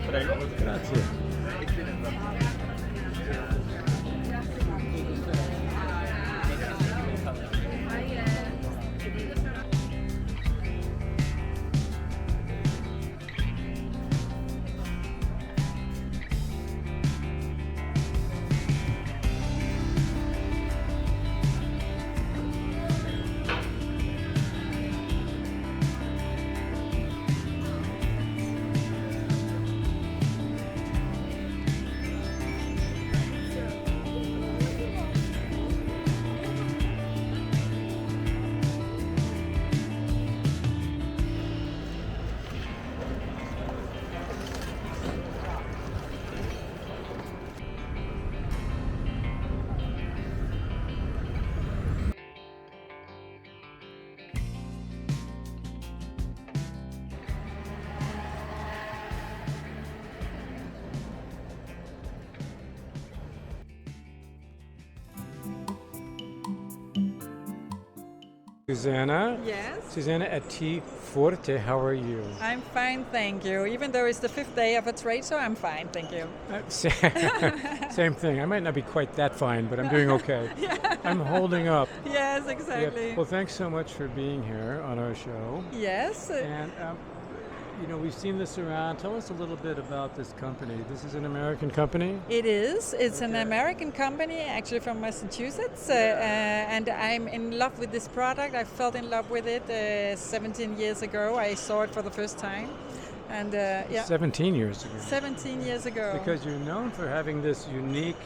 [SPEAKER 1] Prego. Grazie. Susanna.
[SPEAKER 20] Yes.
[SPEAKER 1] Susanna at Tea Forte, how are you?
[SPEAKER 20] I'm fine, thank you. Even though it's the 5th day of a trade show, I'm fine, thank you.
[SPEAKER 1] Same thing. I might not be quite that fine, but I'm doing okay.
[SPEAKER 20] Yeah.
[SPEAKER 1] I'm holding up.
[SPEAKER 20] Yes, exactly.
[SPEAKER 1] Yeah. Well, thanks so much for being here on our show.
[SPEAKER 20] Yes.
[SPEAKER 1] And we've seen this around. Tell us a little bit about this company. This is an American company?
[SPEAKER 20] It is. It's an American company, actually from Massachusetts, and I'm in love with this product. I fell in love with it 17 years ago. I saw it for the first time. And
[SPEAKER 1] 17 years ago.
[SPEAKER 20] 17 years ago.
[SPEAKER 1] Because you're known for having this unique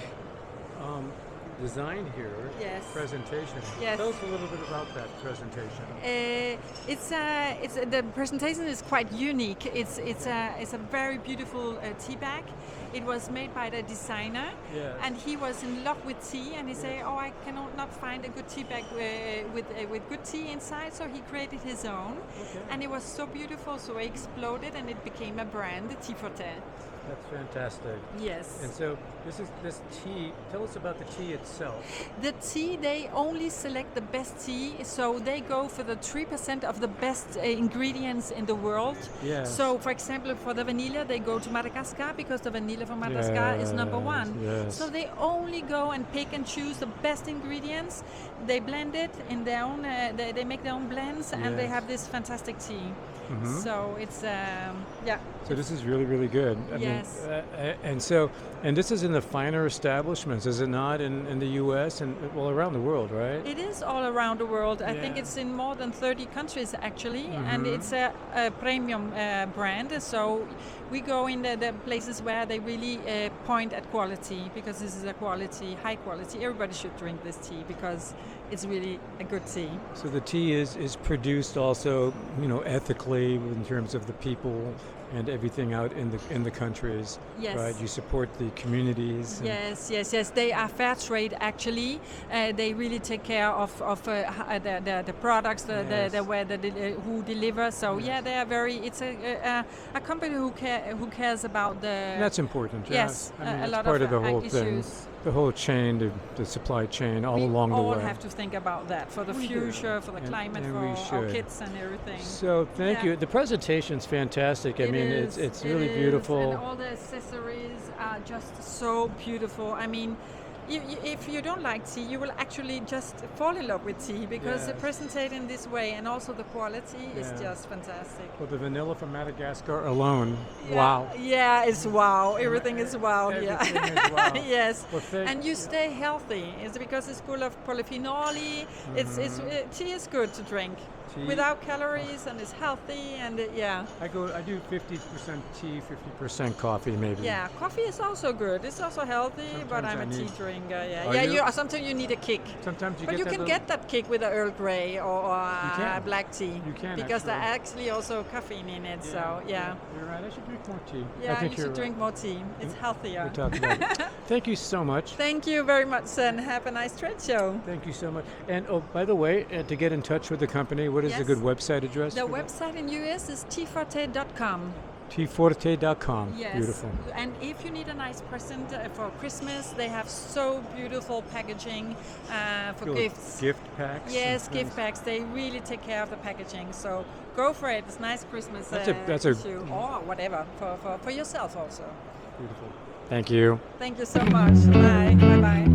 [SPEAKER 1] design here, presentation.
[SPEAKER 20] Yes.
[SPEAKER 1] Tell us a little bit about that presentation.
[SPEAKER 20] The presentation is quite unique. It's a very beautiful tea bag. It was made by the designer, and he was in love with tea. And he said, "Oh, I cannot find a good tea bag with good tea inside." So he created his own, and it was so beautiful. So he exploded, and it became a brand, the Tea Forte.
[SPEAKER 1] That's fantastic.
[SPEAKER 20] Yes.
[SPEAKER 1] And so this tea, tell us about the tea itself.
[SPEAKER 20] The tea, they only select the best tea, so they go for the 3% of the best ingredients in the world.
[SPEAKER 1] Yes.
[SPEAKER 20] So, for example, for the vanilla, they go to Madagascar because the vanilla from Madagascar is number one.
[SPEAKER 1] Yes.
[SPEAKER 20] So they only go and pick and choose the best ingredients. They blend it in their own, they make their own blends, and they have this fantastic tea.
[SPEAKER 1] Mm-hmm.
[SPEAKER 20] So it's,
[SPEAKER 1] So this is really, really good. I mean, and this is in the finer establishments, is it not, in the U.S. and around the world, right?
[SPEAKER 20] It is all around the world. I think it's in more than 30 countries actually, and it's a premium brand. So we go in the places where they really point at quality, because this is a high quality. Everybody should drink this tea because it's really a good tea.
[SPEAKER 1] So the tea is produced also, ethically in terms of the people and everything out in the countries, right? You support the communities.
[SPEAKER 20] Yes. They are fair trade actually. They really take care of the products, who deliver. So they are very. It's a company who cares about the.
[SPEAKER 1] And that's important.
[SPEAKER 20] Yes,
[SPEAKER 1] I mean,
[SPEAKER 20] a lot
[SPEAKER 1] part of the whole
[SPEAKER 20] issues.
[SPEAKER 1] thing. The whole chain, the supply chain, all along the way.
[SPEAKER 20] We all have to think about that for the future, for the climate, for our kids and everything.
[SPEAKER 1] So thank you. The presentation's fantastic. I mean, it's really beautiful.
[SPEAKER 20] And all the accessories are just so beautiful. I mean, if you don't like tea, you will actually just fall in love with tea because it's presented in this way, and also the quality is just fantastic.
[SPEAKER 1] Well, the vanilla from Madagascar alone, wow.
[SPEAKER 20] Yeah, it's wow. Everything is wow here.
[SPEAKER 1] Is wow.
[SPEAKER 20] Yes.
[SPEAKER 1] Well,
[SPEAKER 20] and you stay healthy. It's because it's full of polyphenol. Tea is good to drink. Without calories, and it's healthy, and
[SPEAKER 1] I do 50% tea, 50% coffee, maybe.
[SPEAKER 20] Yeah, coffee is also good. It's also healthy, but I'm a tea drinker. Sometimes you need a kick.
[SPEAKER 1] Sometimes you
[SPEAKER 20] but you can get that kick with a Earl Grey or black tea.
[SPEAKER 1] You can
[SPEAKER 20] because there's actually also caffeine in it. So
[SPEAKER 1] You're right. I should drink more tea.
[SPEAKER 20] Yeah, you should drink more tea. It's healthier.
[SPEAKER 1] We'll talk about it. Thank you so much.
[SPEAKER 20] Thank you very much, and have a nice trade show.
[SPEAKER 1] Thank you so much. And by the way, to get in touch with the company, what is a good website address?
[SPEAKER 20] The website in US is teaforte.com.
[SPEAKER 1] Teaforte.com.
[SPEAKER 20] Yes.
[SPEAKER 1] Beautiful.
[SPEAKER 20] And if you need a nice present for Christmas, they have so beautiful packaging for gifts.
[SPEAKER 1] Gift packs?
[SPEAKER 20] Yes, gift packs. They really take care of the packaging. So go for it. It's nice Christmas issue. Or whatever, for yourself also.
[SPEAKER 1] Beautiful. Thank you.
[SPEAKER 20] Thank you so much. Bye. Bye-bye.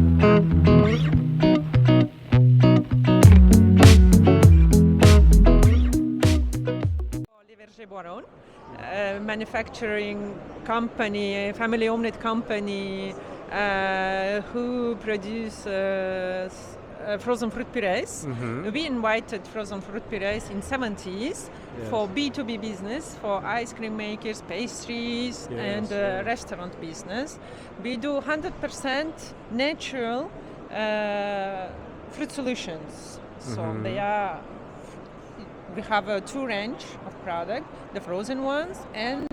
[SPEAKER 20] Manufacturing company, family-owned company who produce frozen fruit purees. We invited frozen fruit purees in 70s for B2B business, for ice cream makers, pastries, and restaurant business. We do 100% natural fruit solutions. So we have two range of product, the frozen ones and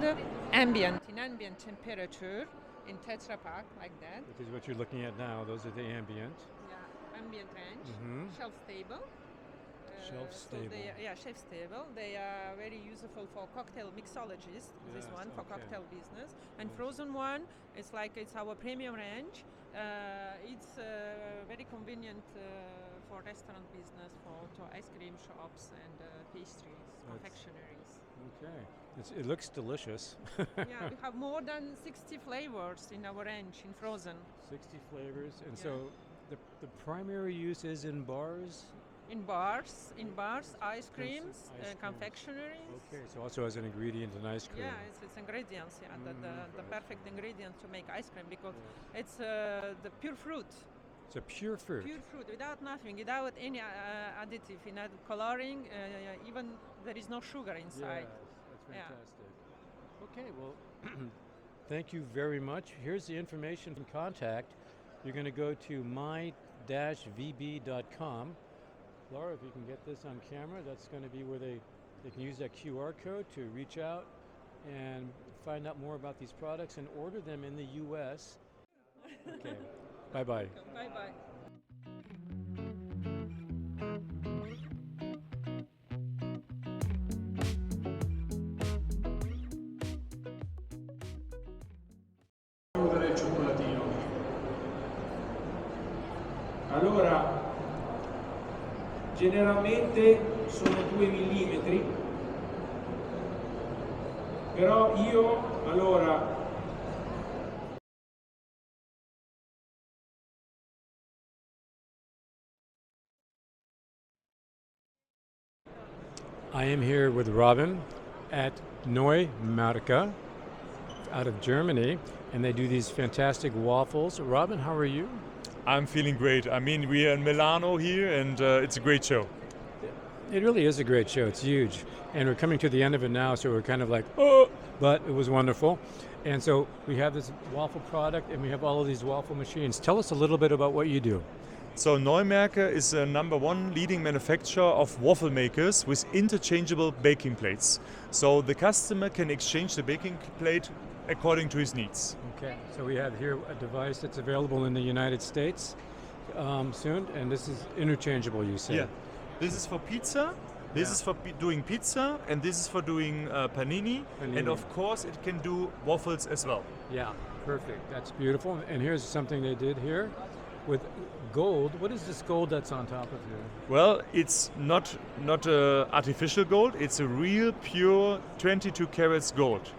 [SPEAKER 20] ambient, in ambient temperature, in Tetra Pak, like that.
[SPEAKER 1] Which is what you're looking at now. Those are the ambient.
[SPEAKER 20] Yeah, ambient range, shelf stable.
[SPEAKER 1] Shelf
[SPEAKER 21] So
[SPEAKER 1] stable.
[SPEAKER 21] they are, shelf stable. They are very useful for cocktail mixologists. This
[SPEAKER 1] Yes,
[SPEAKER 21] one for
[SPEAKER 1] okay.
[SPEAKER 21] cocktail business, and
[SPEAKER 1] Yes.
[SPEAKER 21] frozen one. It's our premium range. It's very convenient for restaurant business, to ice cream shops and pastries, confectionaries.
[SPEAKER 1] Okay. It looks delicious.
[SPEAKER 21] Yeah, we have more than 60 flavors in our range in frozen.
[SPEAKER 1] 60 flavors. And
[SPEAKER 21] Yeah.
[SPEAKER 1] so the primary use is in bars?
[SPEAKER 21] In bars, ice creams,
[SPEAKER 1] Ice creams.
[SPEAKER 21] confectionaries.
[SPEAKER 1] Okay, so also as an ingredient in ice cream.
[SPEAKER 21] Yeah, it's ingredients. Yeah, the perfect ingredient to make ice cream because it's the pure fruit.
[SPEAKER 1] It's a pure fruit.
[SPEAKER 21] Pure fruit, without nothing, without any additive, without coloring. Even there is no sugar inside.
[SPEAKER 1] Yes, that's fantastic. Okay, well, thank you very much. Here's the information and contact. You're going to go to my-vb.com. Laura, if you can get this on camera, that's going to be where they can use that QR code to reach out and find out more about these products and order them in the U.S. Okay, bye-bye.
[SPEAKER 21] Bye-bye.
[SPEAKER 6] Del cioccolatino. Allora, generalmente sono 2 mm, però
[SPEAKER 1] I am here with Robin at Neumarka out of Germany, and they do these fantastic waffles. Robin, how are you?
[SPEAKER 22] I'm feeling great. I mean, we are in Milano here, and it's a great show.
[SPEAKER 1] It really is a great show. It's huge. And we're coming to the end of it now, so we're kind of like, oh, but it was wonderful. And so we have this waffle product, and we have all of these waffle machines. Tell us a little bit about what you do.
[SPEAKER 22] So Neumarka is a #1 leading manufacturer of waffle makers with interchangeable baking plates. So the customer can exchange the baking plate according to his needs.
[SPEAKER 1] Okay, so we have here a device that's available in the United States soon, and this is interchangeable, you said.
[SPEAKER 22] Yeah, this is for pizza, this is for doing pizza, and this is for doing panini, and of course it can do waffles as well.
[SPEAKER 1] Yeah, perfect. That's beautiful. And here's something they did here with gold. What is this gold that's on top of here?
[SPEAKER 22] Well, it's not artificial gold. It's a real, pure 22 carats gold.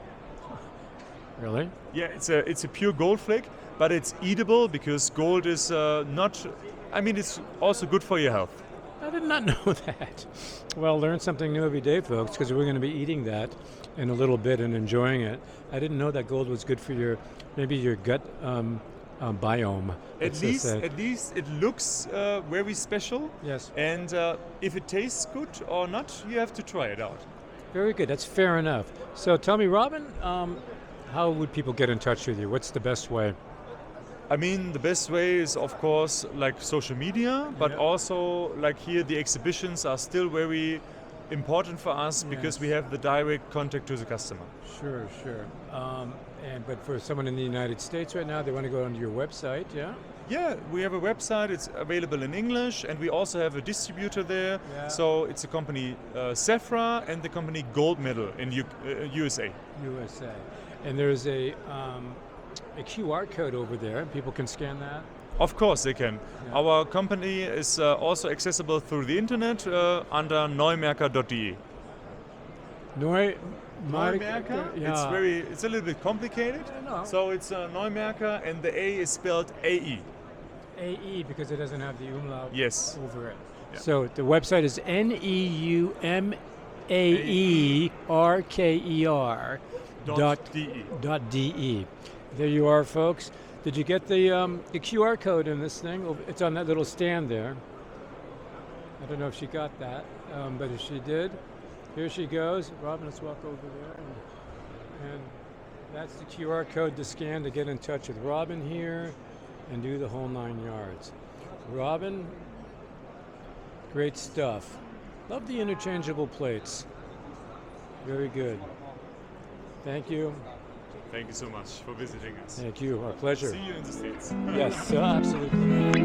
[SPEAKER 1] Really?
[SPEAKER 22] Yeah, it's a pure gold flake, but it's eatable because gold is not. I mean, it's also good for your health.
[SPEAKER 1] I did not know that. Well, learn something new every day, folks, because we're going to be eating that in a little bit and enjoying it. I didn't know that gold was good for your gut biome.
[SPEAKER 22] At least it looks very special.
[SPEAKER 1] Yes.
[SPEAKER 22] And if it tastes good or not, you have to try it out.
[SPEAKER 1] Very good. That's fair enough. So tell me, Robin, how would people get in touch with you? What's the best way?
[SPEAKER 22] I mean, the best way is, of course, like social media, but also like here, the exhibitions are still very important for us because we have the direct contact to the customer.
[SPEAKER 1] Sure. But for someone in the United States right now, they want to go onto your website, yeah?
[SPEAKER 22] Yeah, we have a website. It's available in English, and we also have a distributor there.
[SPEAKER 1] Yeah.
[SPEAKER 22] So it's a company, Sephra, and the company Gold Medal in USA.
[SPEAKER 1] USA. And there's a QR code over there. People can scan that?
[SPEAKER 22] Of course they can. Yeah. Our company is also accessible through the internet under neumarka.de. Neumarka?
[SPEAKER 1] Yeah.
[SPEAKER 22] It's a little bit complicated. So it's Neumarka, and the A is spelled AE.
[SPEAKER 1] AE because it doesn't have the umlaut over it.
[SPEAKER 22] Yeah.
[SPEAKER 1] So the website is neumarker.de. There you are, folks. Did you get the QR code in this thing? It's on that little stand there. I don't know if she got that, but if she did, here she goes. Robin, let's walk over there. And that's the QR code to scan to get in touch with Robin here and do the whole 9 yards. Robin, great stuff. Love the interchangeable plates. Very good. Thank you.
[SPEAKER 22] Thank you so much for visiting us.
[SPEAKER 1] Thank you. Our pleasure.
[SPEAKER 22] See you in the States.
[SPEAKER 1] Yes, absolutely.